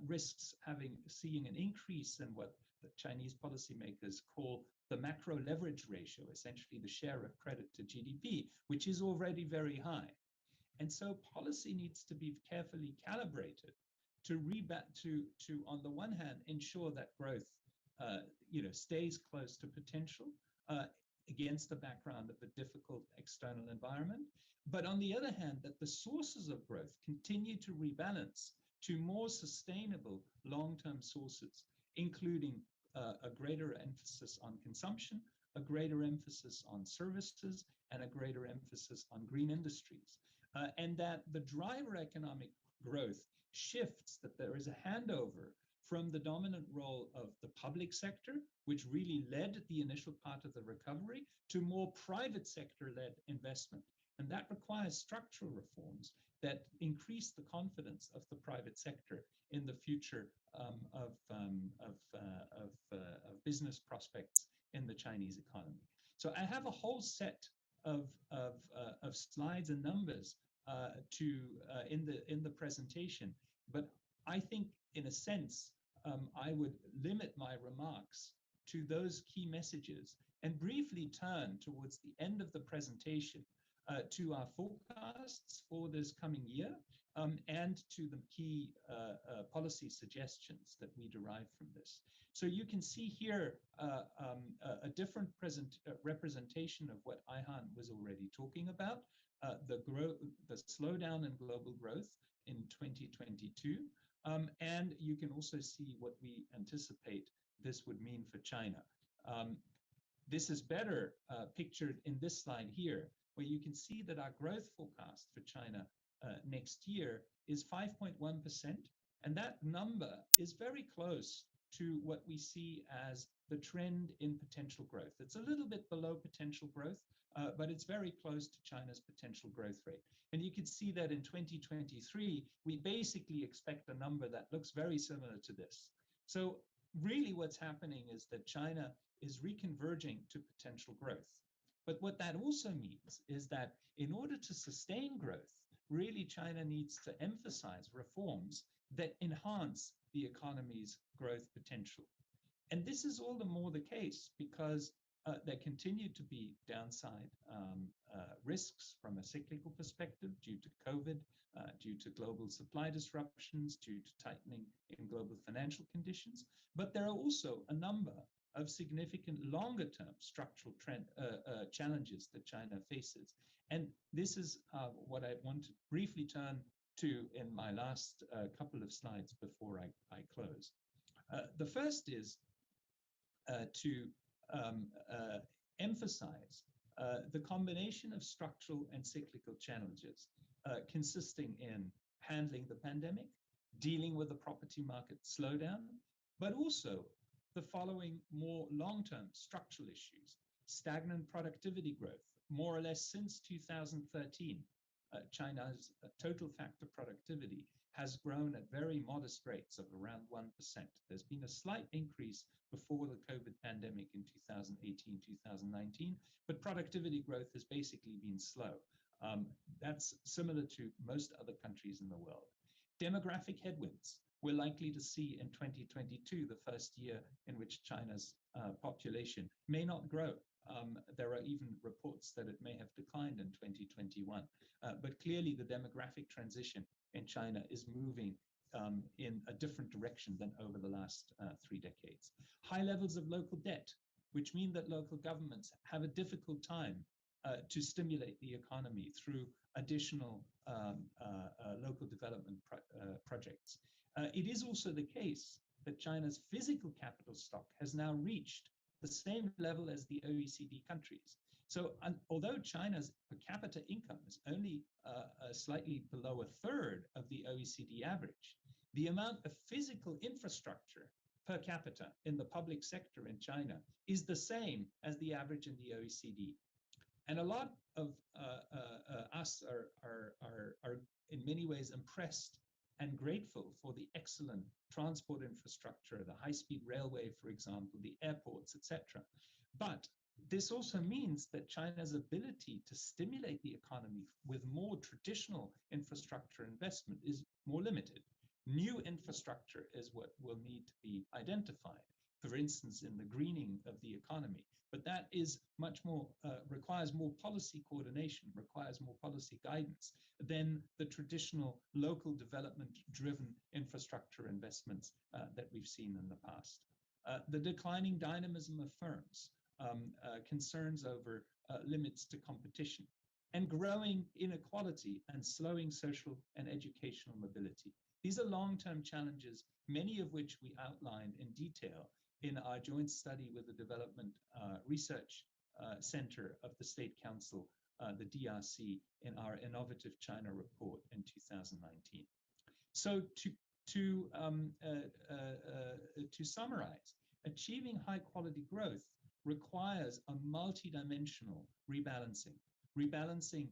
risks seeing an increase in what the Chinese policymakers call the macro leverage ratio, essentially the share of credit to GDP, which is already very high. And so policy needs to be carefully calibrated to on the one hand, ensure that growth stays close to potential against the background of a difficult external environment, but on the other hand, that the sources of growth continue to rebalance to more sustainable long-term sources, including a greater emphasis on consumption, a greater emphasis on services, and a greater emphasis on green industries. And that the driver economic growth shifts, that there is a handover from the dominant role of the public sector, which really led the initial part of the recovery, to more private sector-led investment. And that requires structural reforms that increase the confidence of the private sector in the future of business prospects in the Chinese economy. So I have a whole set of slides and numbers in the presentation, but I think in a sense I would limit my remarks to those key messages and briefly turn towards the end of the presentation to our forecasts for this coming year and to the key policy suggestions that we derive from this. So you can see here a different representation of what Ayhan was already talking about, the slowdown in global growth in 2022. And you can also see what we anticipate this would mean for China. This is better pictured in this slide here, where you can see that our growth forecast for China next year is 5.1%. And that number is very close to what we see as the trend in potential growth. It's a little bit below potential growth, but it's very close to China's potential growth rate. And you can see that in 2023, we basically expect a number that looks very similar to this. So really what's happening is that China is reconverging to potential growth. But what that also means is that in order to sustain growth, really China needs to emphasize reforms that enhance the economy's growth potential. And this is all the more the case because there continue to be downside risks from a cyclical perspective due to COVID, due to global supply disruptions, due to tightening in global financial conditions. But there are also a number of significant longer-term structural challenges that China faces. And this is what I want to briefly turn to in my last couple of slides before I close. The first is to emphasize the combination of structural and cyclical challenges consisting in handling the pandemic, dealing with the property market slowdown, but also the following more long-term structural issues: stagnant productivity growth, more or less since 2013. China's total factor productivity has grown at very modest rates of around 1%. There's been a slight increase before the COVID pandemic in 2018, 2019, but productivity growth has basically been slow. That's similar to most other countries in the world. Demographic headwinds we're likely to see in 2022, the first year in which China's population may not grow. There are even reports that it may have declined in 2021. But clearly the demographic transition in China is moving in a different direction than over the last 3 decades. High levels of local debt, which mean that local governments have a difficult time to stimulate the economy through additional local development projects. It is also the case that China's physical capital stock has now reached the same level as the OECD countries. So although China's per capita income is only slightly below a third of the OECD average, the amount of physical infrastructure per capita in the public sector in China is the same as the average in the OECD. And a lot of us are in many ways impressed and grateful for the excellent transport infrastructure, the high-speed railway, for example, the airports, etc. But this also means that China's ability to stimulate the economy with more traditional infrastructure investment is more limited. New infrastructure is what will need to be identified, for instance, in the greening of the economy. But that is much more, requires more policy coordination, requires more policy guidance than the traditional local development-driven infrastructure investments that we've seen in the past. The declining dynamism of firms, concerns over limits to competition, and growing inequality and slowing social and educational mobility. These are long-term challenges, many of which we outlined in detail in our joint study with the Development Research Center of the State Council, the DRC, in our Innovative China report in 2019. So to summarize, achieving high-quality growth requires a multidimensional rebalancing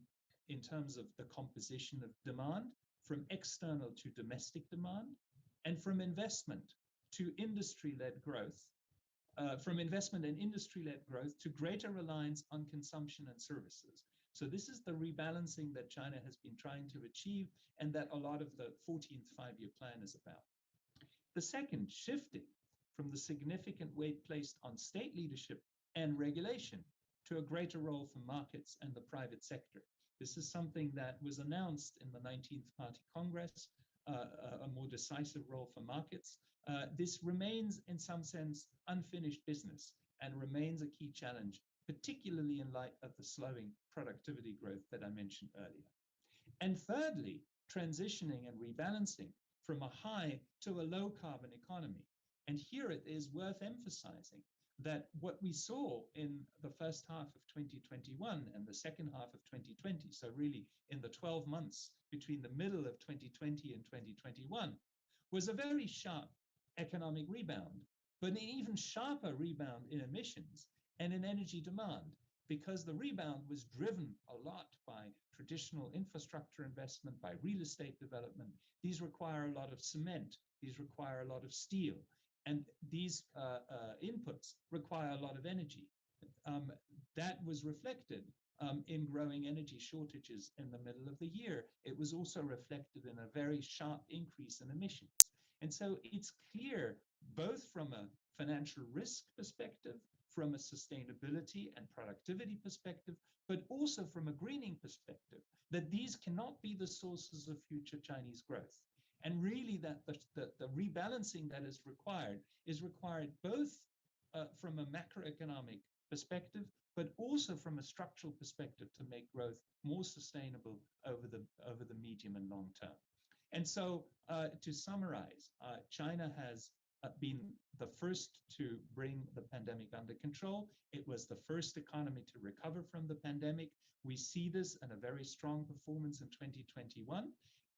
in terms of the composition of demand, from external to domestic demand, and from investment to industry-led growth, from investment and industry-led growth to greater reliance on consumption and services. So this is the rebalancing that China has been trying to achieve and that a lot of the 14th five-year plan is about. The second, shifting from the significant weight placed on state leadership and regulation to a greater role for markets and the private sector. This is something that was announced in the 19th Party Congress, a more decisive role for markets. This remains, in some sense, unfinished business and remains a key challenge, particularly in light of the slowing productivity growth that I mentioned earlier. And thirdly, transitioning and rebalancing from a high to a low carbon economy. And here it is worth emphasizing that what we saw in the first half of 2021 and the second half of 2020, so really in the 12 months between the middle of 2020 and 2021, was a very sharp economic rebound, but an even sharper rebound in emissions and in energy demand, because the rebound was driven a lot by traditional infrastructure investment, by real estate development. These require a lot of cement, these require a lot of steel, and these inputs require a lot of energy. That was reflected in growing energy shortages in the middle of the year. It was also reflected in a very sharp increase in emissions. And so it's clear, both from a financial risk perspective, from a sustainability and productivity perspective, but also from a greening perspective, that these cannot be the sources of future Chinese growth. And really that the rebalancing that is required both from a macroeconomic perspective, but also from a structural perspective to make growth more sustainable over the medium and long term. And so to summarize, China has been the first to bring the pandemic under control. It was the first economy to recover from the pandemic. We see this in a very strong performance in 2021.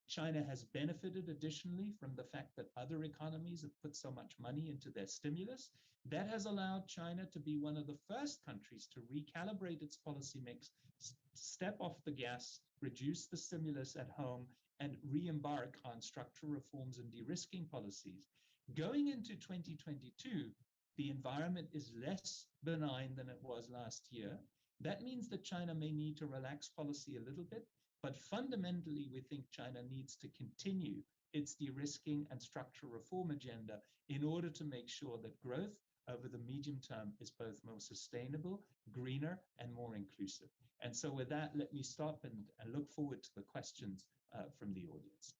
China has benefited additionally from the fact that other economies have put so much money into their stimulus. That has allowed China to be one of the first countries to recalibrate its policy mix, step off the gas, reduce the stimulus at home, and re-embark on structural reforms and de-risking policies. Going into 2022, the environment is less benign than it was last year. That means that China may need to relax policy a little bit, but fundamentally, we think China needs to continue its de-risking and structural reform agenda in order to make sure that growth over the medium term is both more sustainable, greener, and more inclusive. And so with that, let me stop and look forward to the questions from the audience.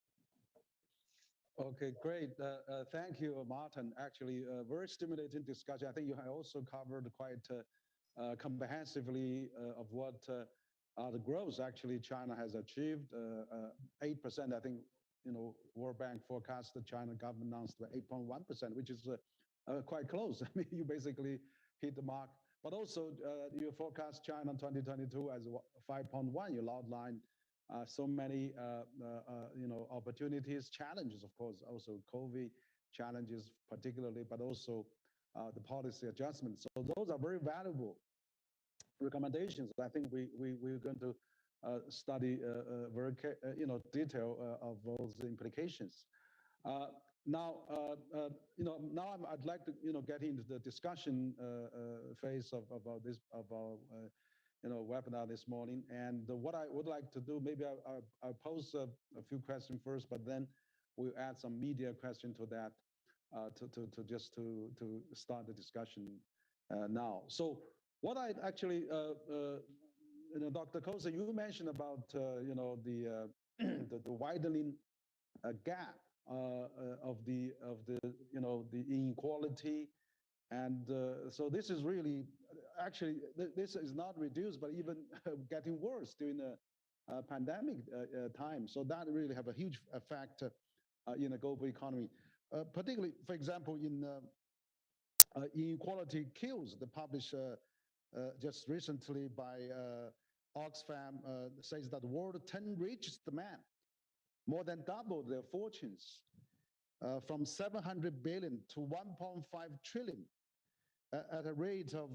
Okay, great. Thank you, Martin. Actually, very stimulating discussion. I think you have also covered quite comprehensively of what the growth actually China has achieved. 8%, I think, World Bank forecast the China government announced 8.1%, which is quite close. I mean, you basically hit the mark but also you forecast China 2022 as 5.1. You'll outline so many opportunities, challenges, of course, also COVID challenges particularly, but also the policy adjustments. So those are very valuable recommendations. I think we're going to study very detail of those implications. Now I'd like to get into the discussion phase of our webinar this morning. And what I would like to do, maybe I'll pose a few questions first, but then we'll add some media question to that to start the discussion now. So what I actually, Dr. Kose, you mentioned about the widening gap of the inequality, and so this is really actually this is not reduced, but even getting worse during the pandemic time. So that really have a huge effect in the global economy, particularly, for example, in Inequality Kills, the published just recently by Oxfam, says that the world's 10 richest men more than doubled their fortunes from 700 billion to 1.5 trillion at a rate of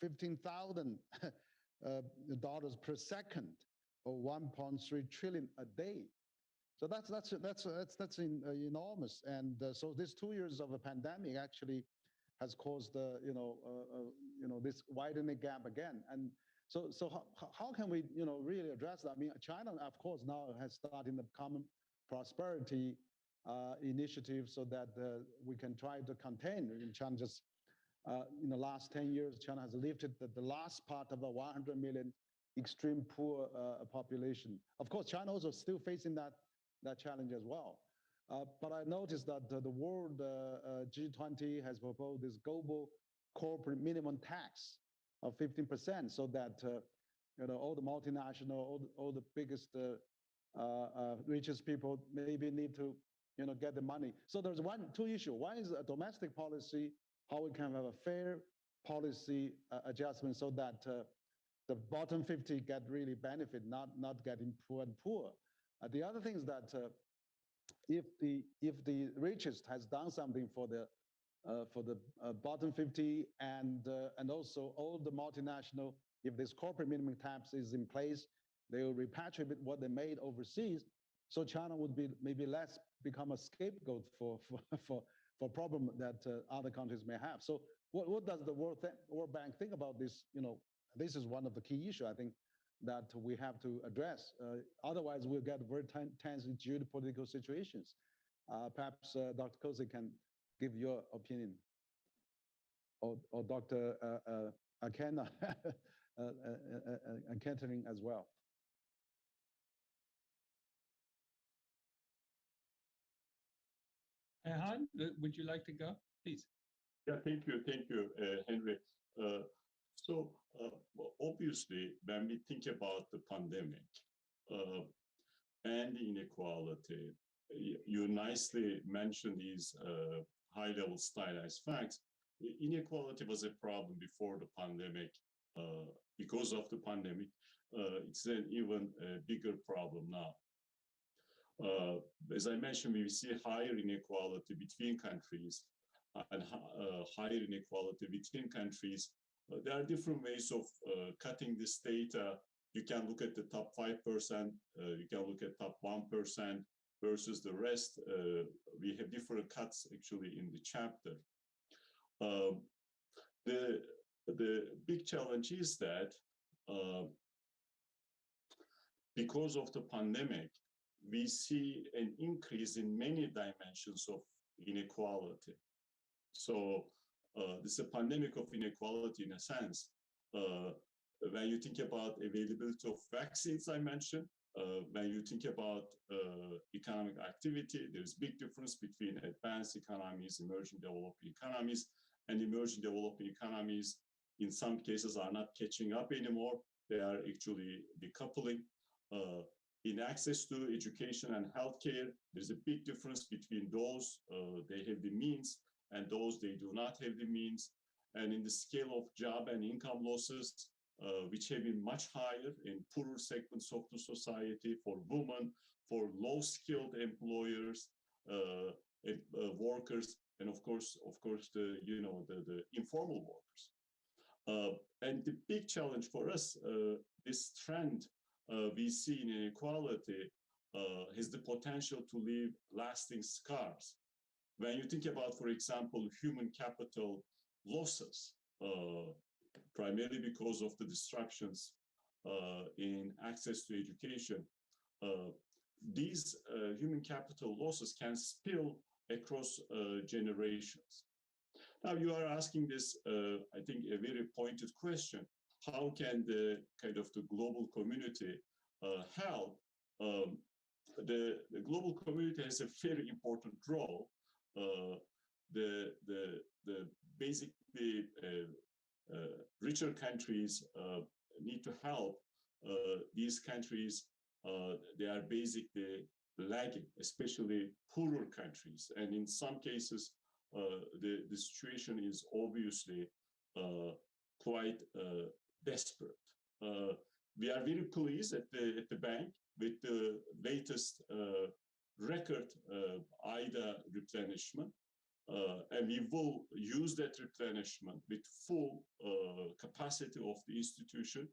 $15,000 per second, or 1.3 trillion a day. So that's enormous. And so this 2 years of a pandemic actually has caused this widening gap again. And so how can we really address that? I mean, China, of course, now has started the common prosperity initiative so that we can try to contain. In China, just in the last 10 years, China has lifted the last part of a 100 million extreme poor population. Of course, China also still facing that challenge as well. But I noticed that the world G20 has proposed this global corporate minimum tax of 15%, so that all the multinational, all the biggest, richest people maybe need to get the money. So there's two issues. One is a domestic policy, how we can have a fair policy adjustment so that the bottom 50 get really benefit, not getting poor and poor. The other thing is that if the richest has done something for the bottom 50 and also all the multinational, if this corporate minimum tax is in place, they will repatriate what they made overseas. So China would be maybe less become a scapegoat for problem that other countries may have. So what does the World Bank think about this? This is one of the key issues I think that we have to address. Otherwise, we'll get very tense geopolitical situations. Perhaps Dr. Kose can give your opinion, or Dr. Ekaterine as well. Ayhan, would you like to go, please? Yeah, thank you, Henry. So obviously, when we think about the pandemic and the inequality, you nicely mentioned these high-level stylized facts. Inequality was a problem before the pandemic. Because of the pandemic, it's an even bigger problem now. As I mentioned, we see higher inequality between countries and higher inequality between countries. There are different ways of cutting this data. You can look at the top 5%, you can look at top 1% versus the rest. We have different cuts actually in the chapter. The big challenge is that because of the pandemic, we see an increase in many dimensions of inequality. So this is a pandemic of inequality in a sense. When you think about availability of vaccines, I mentioned, when you think about economic activity, there's big difference between advanced economies, emerging developing economies, and emerging developing economies in some cases are not catching up anymore. They are actually decoupling. In access to education and healthcare, there's a big difference between those they have the means and those they do not have the means. and in the scale of job and income losses, which have been much higher in poorer segments of the society, for women, for low-skilled employers, workers, and of course, the the informal workers. And the big challenge for us, this trend we see in inequality, has the potential to leave lasting scars. When you think about, for example, human capital losses, primarily because of the disruptions in access to education, these human capital losses can spill across generations. Now you are asking this, I think, a very pointed question. How can the kind of the global community help? The global community has a very important role. The basically richer countries need to help these countries. They are basically lagging, especially poorer countries, and in some cases the situation is obviously quite desperate. We are very pleased at the bank with the latest record IDA replenishment, and we will use that replenishment with full capacity of the institution,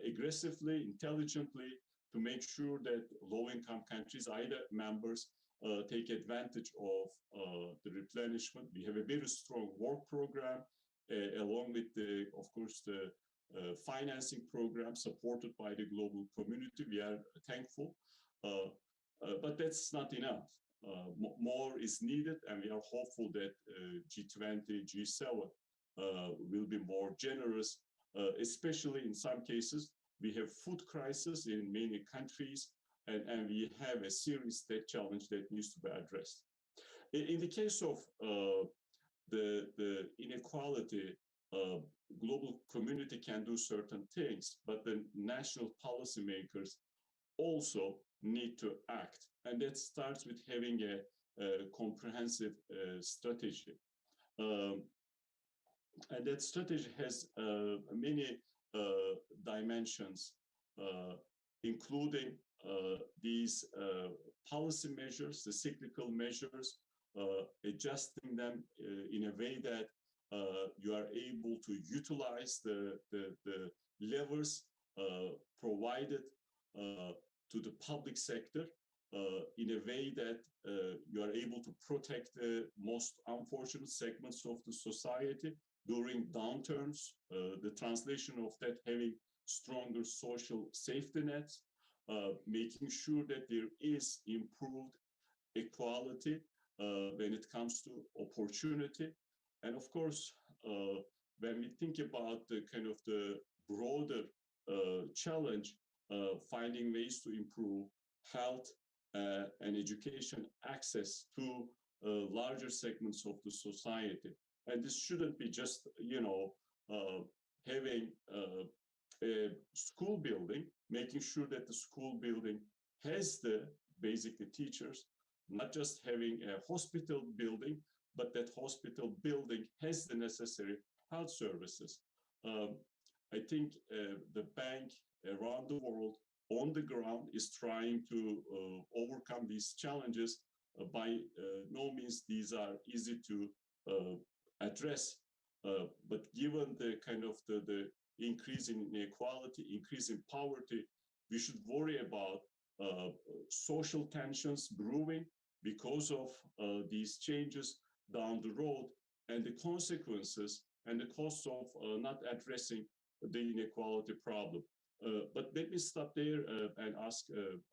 aggressively, intelligently, to make sure that low-income countries, IDA members, take advantage of the replenishment. We have a very strong work program, along with the, of course, the financing program supported by the global community. We are thankful, but that's not enough. More is needed, and we are hopeful that G20, G7 will be more generous, especially in some cases. We have food crisis in many countries, and we have a serious state challenge that needs to be addressed. In the case of the inequality, global community can do certain things, but the national policymakers also need to act, and that starts with having a comprehensive strategy. And that strategy has many dimensions, including these policy measures, the cyclical measures, adjusting them in a way that you are able to utilize the levers provided to the public sector in a way that you are able to protect the most unfortunate segments of the society during downturns, the translation of that having stronger social safety nets, making sure that there is improved equality when it comes to opportunity. And of course, when we think about the kind of the broader challenge, finding ways to improve health and education access to larger segments of the society. And this shouldn't be just, having a school building, making sure that the school building has the basically teachers, not just having a hospital building, but that hospital building has the necessary health services. I think the bank around the world on the ground is trying to overcome these challenges. By no means these are easy to address, but given the kind of the increase in inequality, increase in poverty, we should worry about social tensions brewing because of these changes down the road, and the consequences and the costs of not addressing the inequality problem. But let me stop there and ask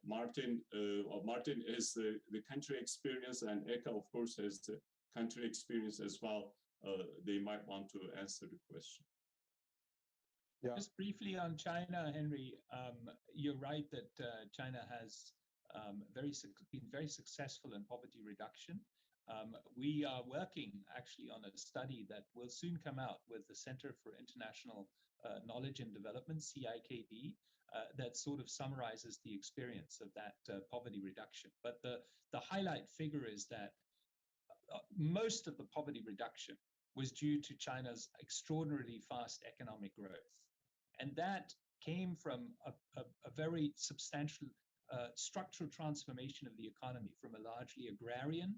Martin. Martin has the country experience, and Eka, of course, has the country experience as well. They might want to answer the question. Yeah. Just briefly on China, Henry, you're right that China has been very successful in poverty reduction. We are working actually on a study that will soon come out with the Center for International Knowledge and Development, CIKD, that sort of summarizes the experience of that poverty reduction. But the highlight figure is that most of the poverty reduction was due to China's extraordinarily fast economic growth. And that came from a very substantial structural transformation of the economy from a largely agrarian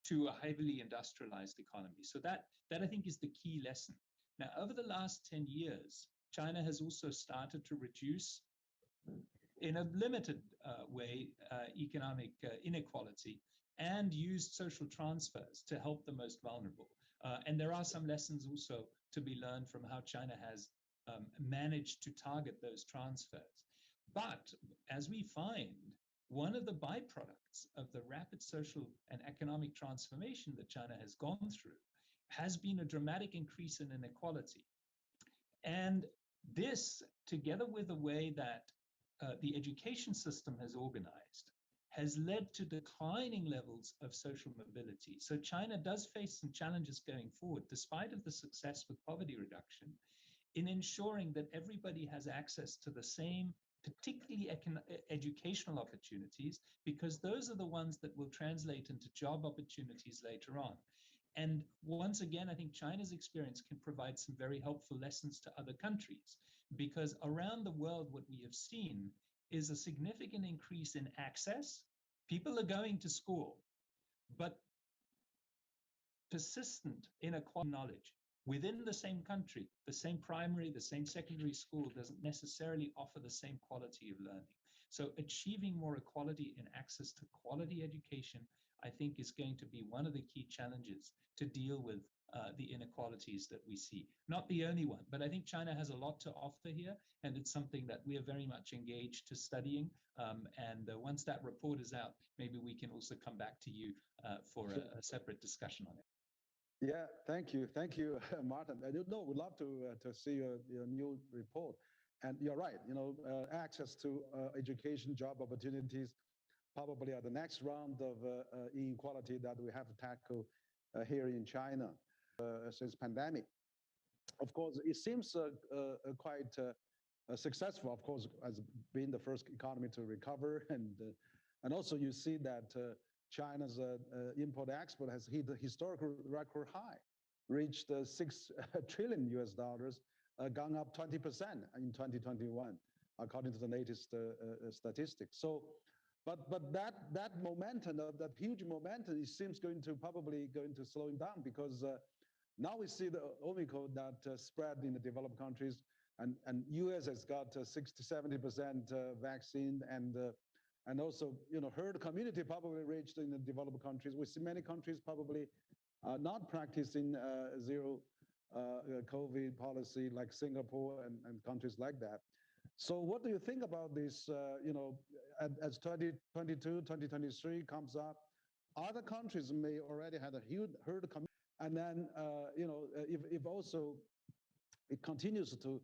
to a heavily industrialized economy. So that I think is the key lesson. Now, over the last 10 years, China has also started to reduce, in a limited way, economic inequality and used social transfers to help the most vulnerable. And there are some lessons also to be learned from how China has managed to target those transfers. But as we find, one of the byproducts of the rapid social and economic transformation that China has gone through has been a dramatic increase in inequality. And this, together with the way that the education system has organized, has led to declining levels of social mobility. So China does face some challenges going forward, despite of the success with poverty reduction, in ensuring that everybody has access to the same, particularly educational opportunities, because those are the ones that will translate into job opportunities later on. And once again, I think China's experience can provide some very helpful lessons to other countries, because around the world, what we have seen is a significant increase in access. People are going to school, but persistent inequality knowledge within the same country, the same primary, the same secondary school doesn't necessarily offer the same quality of learning. So achieving more equality in access to quality education, I think, is going to be one of the key challenges to deal with the inequalities that we see. Not the only one, but I think China has a lot to offer here, and it's something that we are very much engaged to studying. And once that report is out, maybe we can also come back to you for a separate discussion on it. Yeah, thank you, Martin. I don't know, we'd love to see your new report. And you're right, access to education, job opportunities, probably are the next round of inequality that we have to tackle here in China since pandemic. Of course, it seems quite successful, of course, as being the first economy to recover. And also you see that China's import-export has hit a historical record high, reached $6 trillion US dollars, gone up 20% in 2021, according to the latest statistics. So, but that momentum, that huge momentum, it seems probably going to slow down, because now we see the Omicron that spread in the developed countries, and US has got 60-70% vaccine, and also, herd immunity probably reached in the developed countries. We see many countries probably not practicing zero COVID policy, like Singapore and countries like that. So what do you think about this, as 2022, 2023 comes up, other countries may already had a huge herd immunity, and then, if also it continues to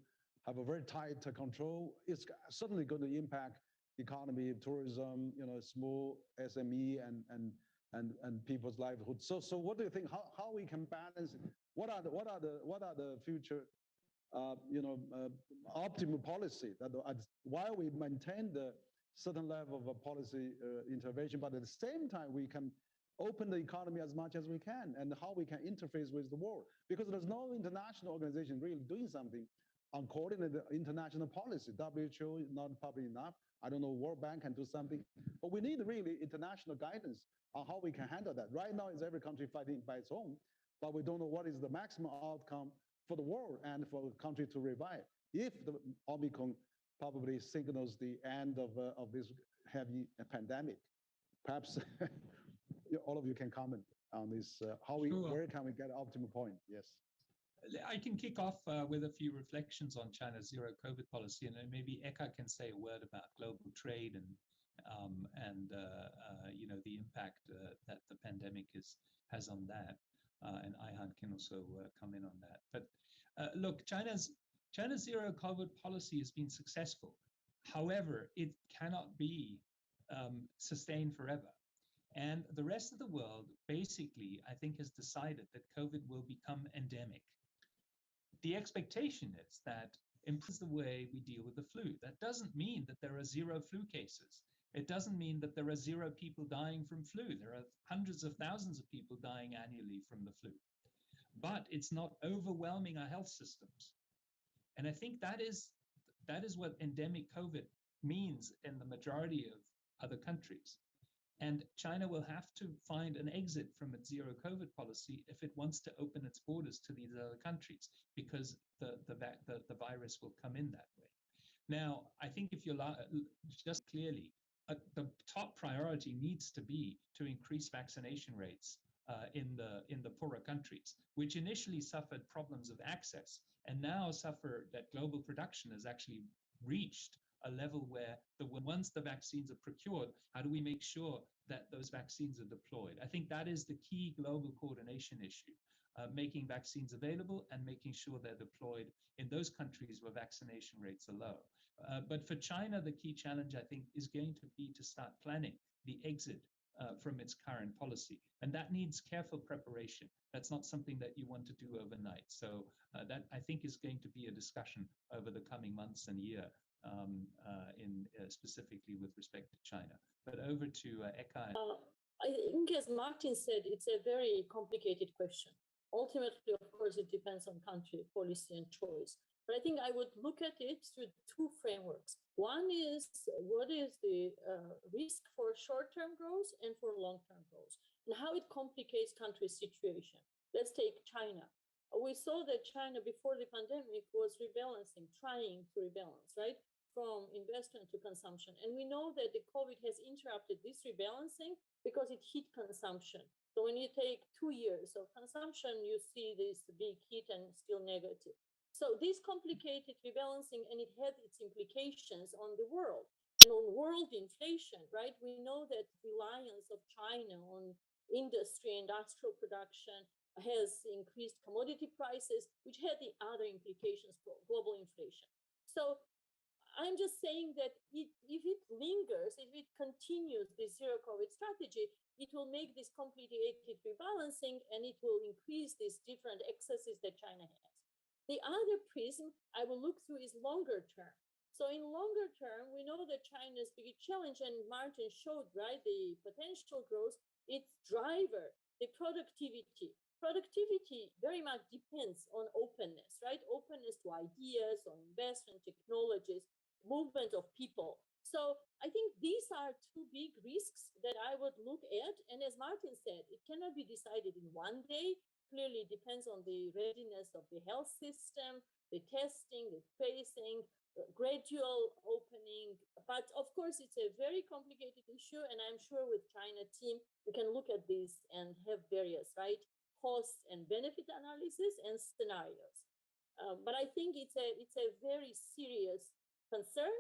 have a very tight control, it's certainly going to impact economy, tourism, small SME and people's livelihood. So what do you think? How we can balance? What are the future, optimal policy that while we maintain the certain level of policy intervention, but at the same time we can open the economy as much as we can, and how we can interface with the world, because there's no international organization really doing something on coordinated international policy. WHO is not probably enough. I don't know, World Bank can do something, but we need really international guidance on how we can handle that. Right now, is every country fighting by its own, but we don't know what is the maximum outcome for the world and for the country to revive. If the Omicron probably signals the end of this heavy pandemic, perhaps all of you can comment on this. Where can we get an optimal point? Yes. I can kick off with a few reflections on China's zero COVID policy, and then maybe Eka can say a word about global trade and the impact that the pandemic has on that, and Ayhan can also come in on that. But look, China's zero COVID policy has been successful. However, it cannot be sustained forever. And the rest of the world basically, I think, has decided that COVID will become endemic. The expectation is that improves the way we deal with the flu. That doesn't mean that there are zero flu cases. It doesn't mean that there are zero people dying from flu. There are hundreds of thousands of people dying annually from the flu. but it's not overwhelming our health systems. And I think that is what endemic COVID means in the majority of other countries. And China will have to find an exit from its zero COVID policy if it wants to open its borders to these other countries, because the virus will come in that way. Now, I think if you just clearly, the top priority needs to be to increase vaccination rates in the poorer countries, which initially suffered problems of access and now suffer that global production has actually reached a level where once the vaccines are procured, how do we make sure that those vaccines are deployed? I think that is the key global coordination issue, making vaccines available and making sure they're deployed in those countries where vaccination rates are low. But for China, the key challenge, I think, is going to be to start planning the exit from its current policy. And that needs careful preparation. That's not something that you want to do overnight. So that, I think, is going to be a discussion over the coming months and year, specifically with respect to China. But over to Eka. I think, as Martin said, it's a very complicated question. Ultimately, of course, it depends on country policy and choice. But I think I would look at it through two frameworks. One is what is the risk for short-term growth and for long-term growth, and how it complicates country situation. Let's take China. We saw that China before the pandemic was rebalancing, trying to rebalance, right, from investment to consumption. And we know that the COVID has interrupted this rebalancing because it hit consumption. So when you take 2 years of consumption, you see this big hit and still negative. So this complicated rebalancing, and it had its implications on the world and on world inflation, right? We know that reliance of China on industry, industrial production has increased commodity prices, which had the other implications for global inflation. So I'm just saying that if it lingers, if it continues the zero COVID strategy, it will make this complicated rebalancing, and it will increase these different excesses that China has. The other prism I will look through is longer term. So in longer term, we know that China's big challenge, and Martin showed, right, the potential growth, its driver, the productivity. Productivity very much depends on openness, right? Openness to ideas, on investment, technologies, movement of people. So I think these are two big risks that I would look at. And as Martin said, it cannot be decided in one day. Clearly depends on the readiness of the health system, the testing, the tracing, gradual opening. But of course, it's a very complicated issue. And I'm sure with China team, we can look at this and have various, right, cost and benefit analysis and scenarios. But I think it's a very serious concern,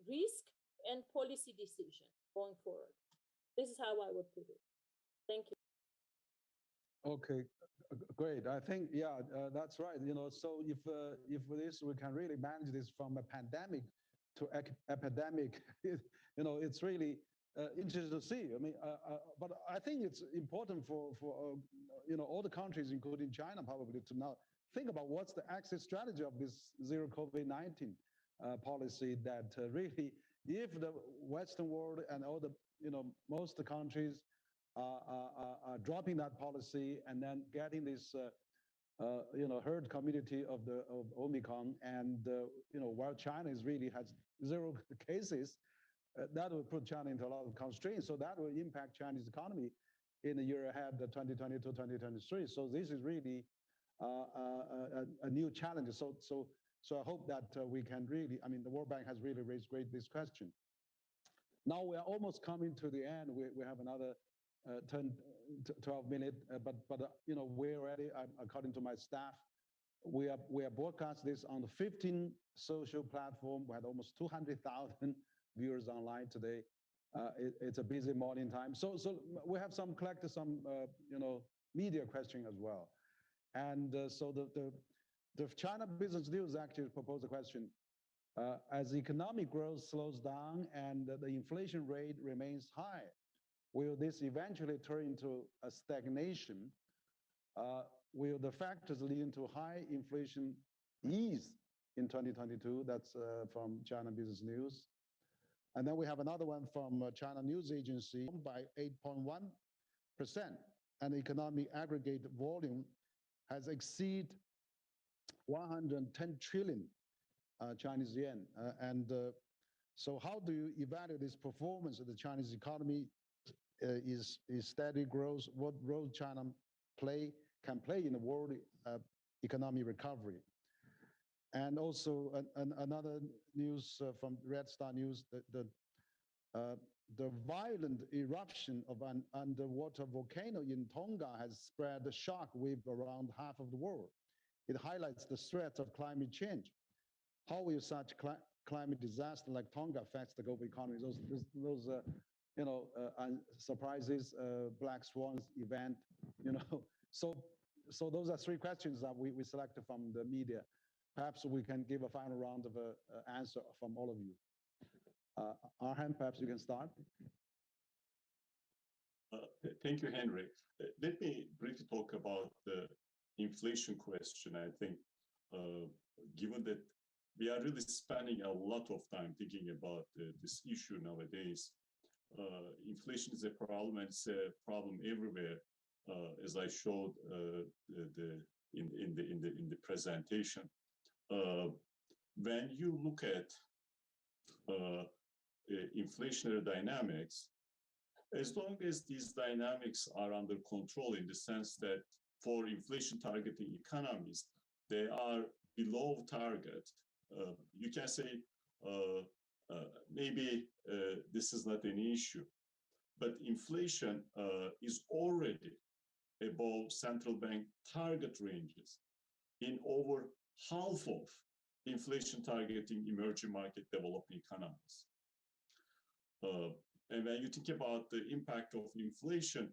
risk, and policy decision going forward. This is how I would put it. Thank you. Okay, great. I think, yeah, that's right. So if this, we can really manage this from a pandemic to epidemic, it's really interesting to see. I mean, but I think it's important for all the countries, including China, probably to now think about what's the exit strategy of this zero COVID-19 policy that really, if the Western world and all the, most countries are dropping that policy and then getting this, herd community of Omicron, and, while China really has 0 cases, that will put China into a lot of constraints. So that will impact Chinese economy in the year ahead, 2022, 2023. So this is really a new challenge. So I hope that we can really, I mean, the World Bank has really raised this question. Now we are almost coming to the end. We have another 12 minutes, but we're already, according to my staff, we are broadcast this on the 15 social platform. We had almost 200,000 viewers online today. It's a busy morning time. So we have collected some media question as well. And so the China Business News actually proposed a question. As economic growth slows down and the inflation rate remains high, will this eventually turn into a stagnation? Will the factors leading to high inflation ease in 2022? That's from China Business News. And then we have another one from China News Agency by 8.1%, and economic aggregate volume has exceeded 110 trillion Chinese yuan. So how do you evaluate this performance of the Chinese economy? Is steady growth? What role China can play in the world economic recovery? And also another news from Red Star News, the violent eruption of an underwater volcano in Tonga has spread a shock wave around half of the world. It highlights the threat of climate change. How will such climate disaster like Tonga affect the global economy? Those surprises, black swans event, So those are three questions that we selected from the media. Perhaps we can give a final round of answer from all of you. Ayhan, perhaps you can start. Thank you, Henry. Let me briefly talk about the inflation question. I think, given that we are really spending a lot of time thinking about this issue nowadays, inflation is a problem, and it's a problem everywhere, as I showed in the presentation. When you look at inflationary dynamics, as long as these dynamics are under control, in the sense that for inflation targeting economies, they are below target, you can say maybe this is not an issue. But inflation is already above central bank target ranges in over half of inflation targeting emerging market developing economies. And when you think about the impact of inflation,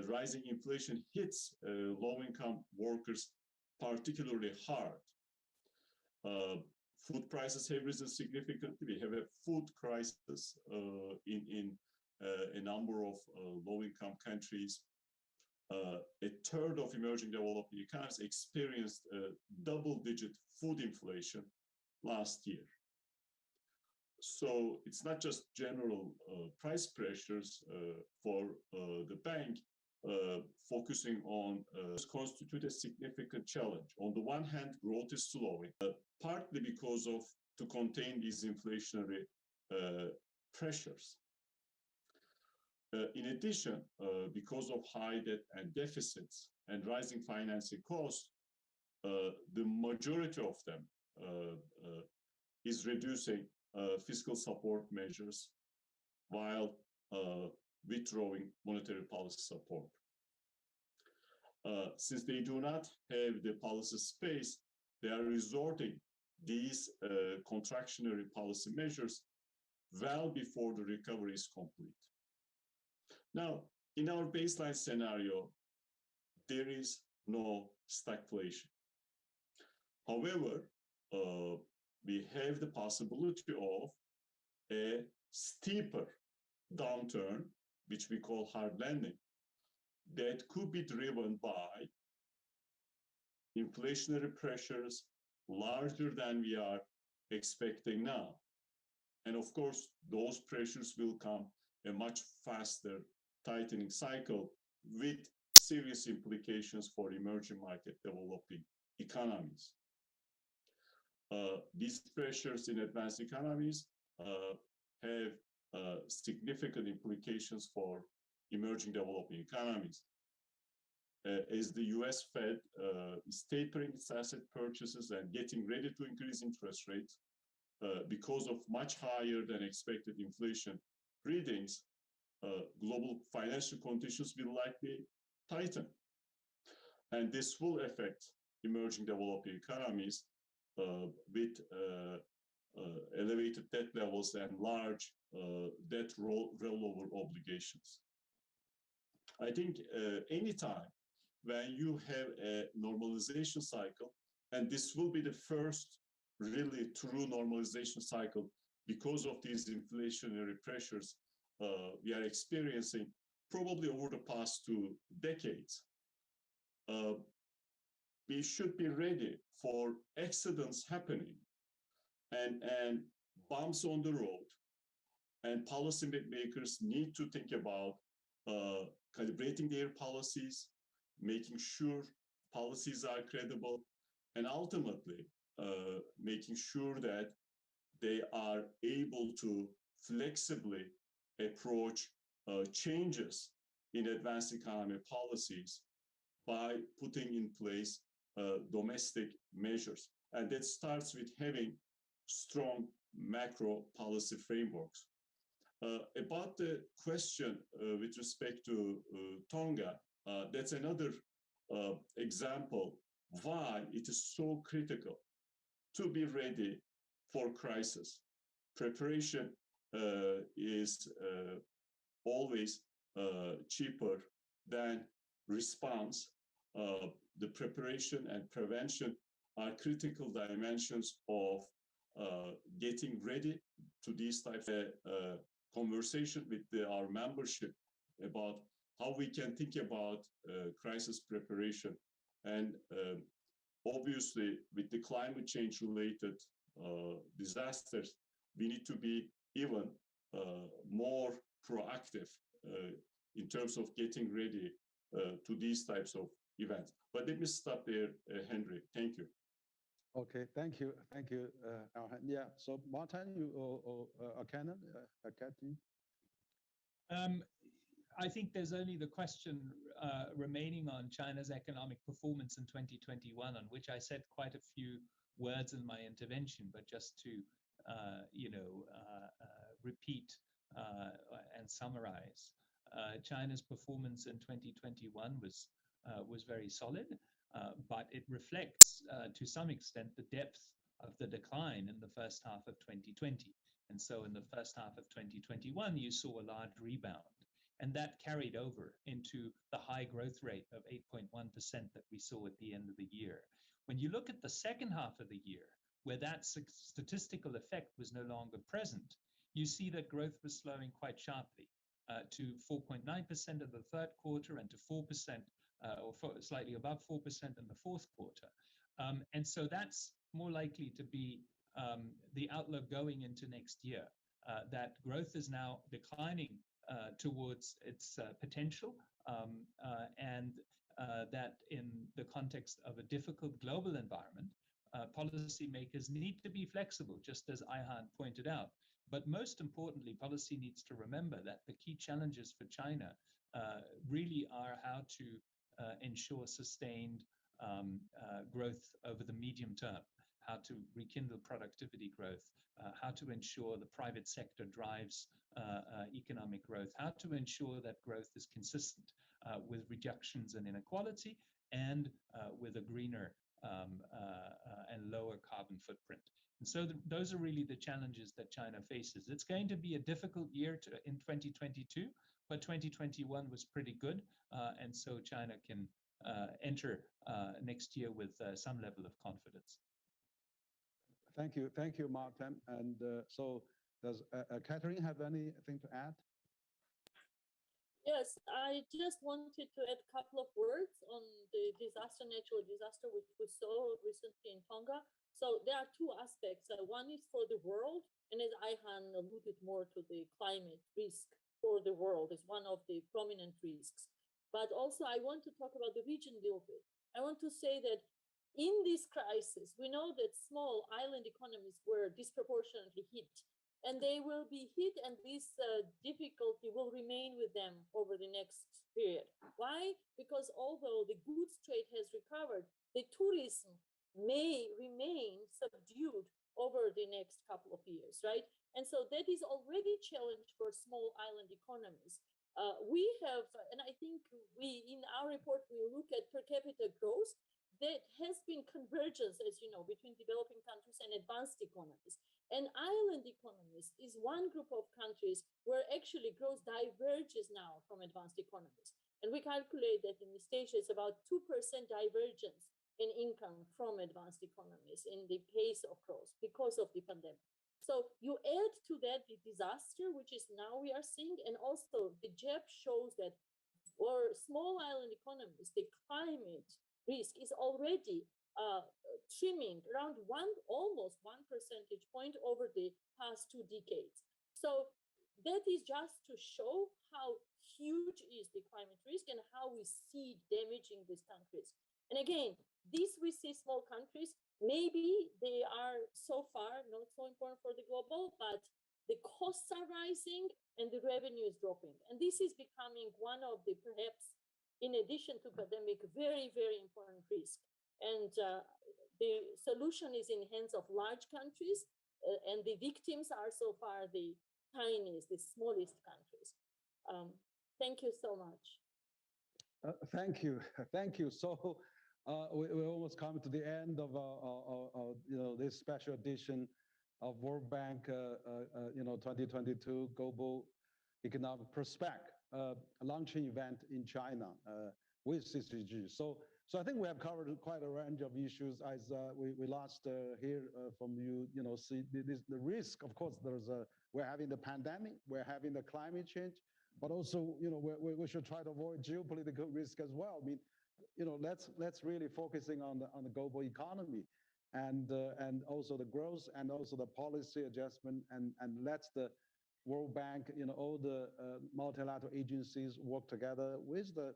rising inflation hits low-income workers particularly hard. Food prices have risen significantly. We have a food crisis in a number of low-income countries. A third of emerging developing economies experienced double-digit food inflation last year. So it's not just general price pressures for the bank. Focusing on constitute a significant challenge. On the one hand, growth is slowing, partly because of to contain these inflationary pressures. In addition, because of high debt and deficits and rising financing costs, the majority of them is reducing fiscal support measures while withdrawing monetary policy support. Since they do not have the policy space, they are resorting these contractionary policy measures well before the recovery is complete. Now, in our baseline scenario, there is no stagflation. However, we have the possibility of a steeper downturn, which we call hard landing, that could be driven by inflationary pressures larger than we are expecting now. And of course, those pressures will come a much faster tightening cycle with serious implications for emerging market developing economies. These pressures in advanced economies have significant implications for emerging developing economies. As the US Fed is tapering its asset purchases and getting ready to increase interest rates because of much higher than expected inflation readings, global financial conditions will likely tighten. And this will affect emerging developing economies with elevated debt levels and large debt rollover obligations. I think anytime when you have a normalization cycle, and this will be the first really true normalization cycle because of these inflationary pressures we are experiencing probably over the past 2 decades, we should be ready for accidents happening and bumps on the road. And policymakers need to think about calibrating their policies, making sure policies are credible, and ultimately making sure that they are able to flexibly approach changes in advanced economy policies by putting in place domestic measures. And that starts with having strong macro policy frameworks. About the question with respect to Tonga, that's another example why it is so critical to be ready for crisis. Preparation is always cheaper than response. The preparation and prevention are critical dimensions of getting ready to these types of conversation with our membership about how we can think about crisis preparation. And obviously, with the climate change related disasters, we need to be even more proactive in terms of getting ready to these types of events. But let me stop there, Henry. Thank you. Okay, thank you, Ayhan. Yeah. So Martin, you or Canon, Ekaterine? I think there's only the question remaining on China's economic performance in 2021, on which I said quite a few words in my intervention, but just to repeat and summarize. China's performance in 2021 was very solid, but it reflects to some extent the depth of the decline in the first half of 2020. And so in the first half of 2021, you saw a large rebound. And that carried over into the high growth rate of 8.1% that we saw at the end of the year. When you look at the second half of the year, where that statistical effect was no longer present, you see that growth was slowing quite sharply to 4.9% in the third quarter and to 4% slightly above 4% in the fourth quarter. And so that's more likely to be the outlook going into next year, that growth is now declining towards its potential, and that in the context of a difficult global environment, policymakers need to be flexible, just as Ayhan pointed out. But most importantly, policy needs to remember that the key challenges for China really are how to ensure sustained growth over the medium term, how to rekindle productivity growth, how to ensure the private sector drives economic growth, how to ensure that growth is consistent with reductions in inequality and with a greener and lower carbon footprint. And so those are really the challenges that China faces. It's going to be a difficult year in 2022, but 2021 was pretty good. And so China can enter next year with some level of confidence. Thank you, Martin. And so does Ekaterine have anything to add? Yes, I just wanted to add a couple of words on the natural disaster, which we saw recently in Tonga. So there are two aspects. One is for the world, and as Ayhan alluded more to the climate risk for the world is one of the prominent risks. But also I want to talk about the region a little bit. I want to say that in this crisis, we know that small island economies were disproportionately hit, and they will be hit, and this difficulty will remain with them over the next period. Why? Because although the goods trade has recovered, the tourism may remain subdued over the next couple of years, right? And so that is already a challenge for small island economies. We have, and I think we, in our report, we look at per capita growth. There has been convergence, as you know, between developing countries and advanced economies. And island economies is one group of countries where actually growth diverges now from advanced economies. And we calculate that in East Asia, it's about 2% divergence in income from advanced economies in the pace of growth because of the pandemic. So you add to that the disaster, which is now we are seeing, and also the JEP shows that for small island economies, the climate risk is already trimming around almost 1 percentage point over the past 2 decades. So that is just to show how huge is the climate risk and how we see damaging these countries. And again, these we see small countries, maybe they are so far not so important for the global, but the costs are rising and the revenue is dropping. And this is becoming one of the, perhaps, in addition to pandemic, very, very important risk. And the solution is in hands of large countries, and the victims are so far the tiniest, the smallest countries. Thank you so much. Thank you. Thank you. So we almost come to the end of this special edition of World Bank 2022 Global Economic Prospect launching event in China with CCG. So I think we have covered quite a range of issues. As we last hear from you, see the risk. Of course, we're having the pandemic, we're having the climate change, but also we should try to avoid geopolitical risk as well. I mean, let's really focusing on the global economy and also the growth and also the policy adjustment and let's the World Bank, all the multilateral agencies work together with the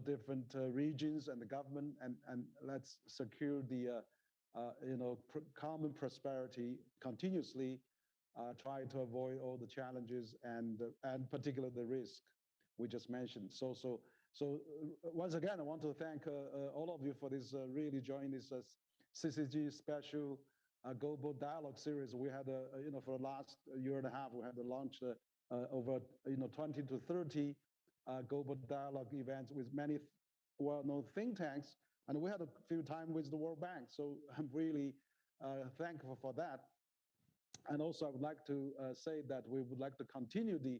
different regions and the government and let's secure the common prosperity continuously. Try to avoid all the challenges and particularly the risk we just mentioned. So once again, I want to thank all of you for this really joining this CCG special global dialogue series. We had for the last year and a half, we had to launch over 20 to 30 global dialogue events with many well-known think tanks, and we had a few time with the World Bank. So I'm really thankful for that. And also, I would like to say that we would like to continue the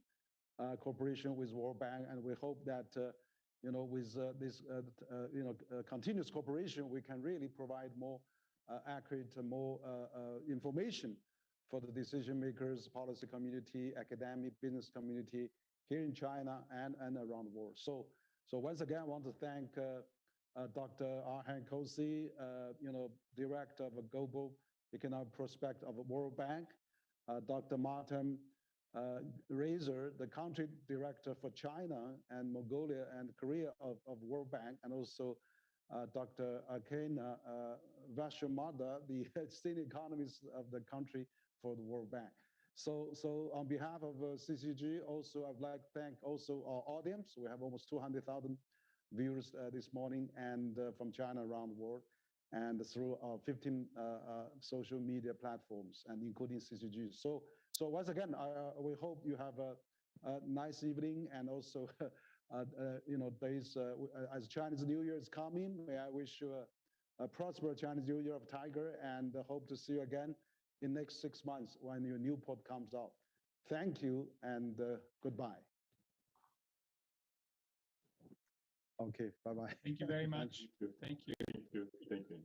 cooperation with World Bank, and we hope that with this continuous cooperation, we can really provide more accurate, more information for the decision makers, policy community, academic, business community here in China and around the world. So once again, I want to thank Dr. Ayhan Kose, Director of a Global Economic Prospect of the World Bank, Dr. Martin Razor, the Country Director for China and Mongolia and Korea of World Bank, and also Dr. Ayhan Vashakmadze, the senior economist of the country for the World Bank. So on behalf of CCG, also I'd like to thank also our audience. We have almost 200,000 viewers this morning and from China around the world, and through our 15 social media platforms and including CCG. So once again, we hope you have a nice evening and also days as Chinese New Year is coming. May I wish you a prosperous Chinese New Year of Tiger, and hope to see you again in next 6 months when your new pod comes out. Thank you and goodbye. Okay, bye-bye. Thank you very much. Thank you. Thank you. Thank you.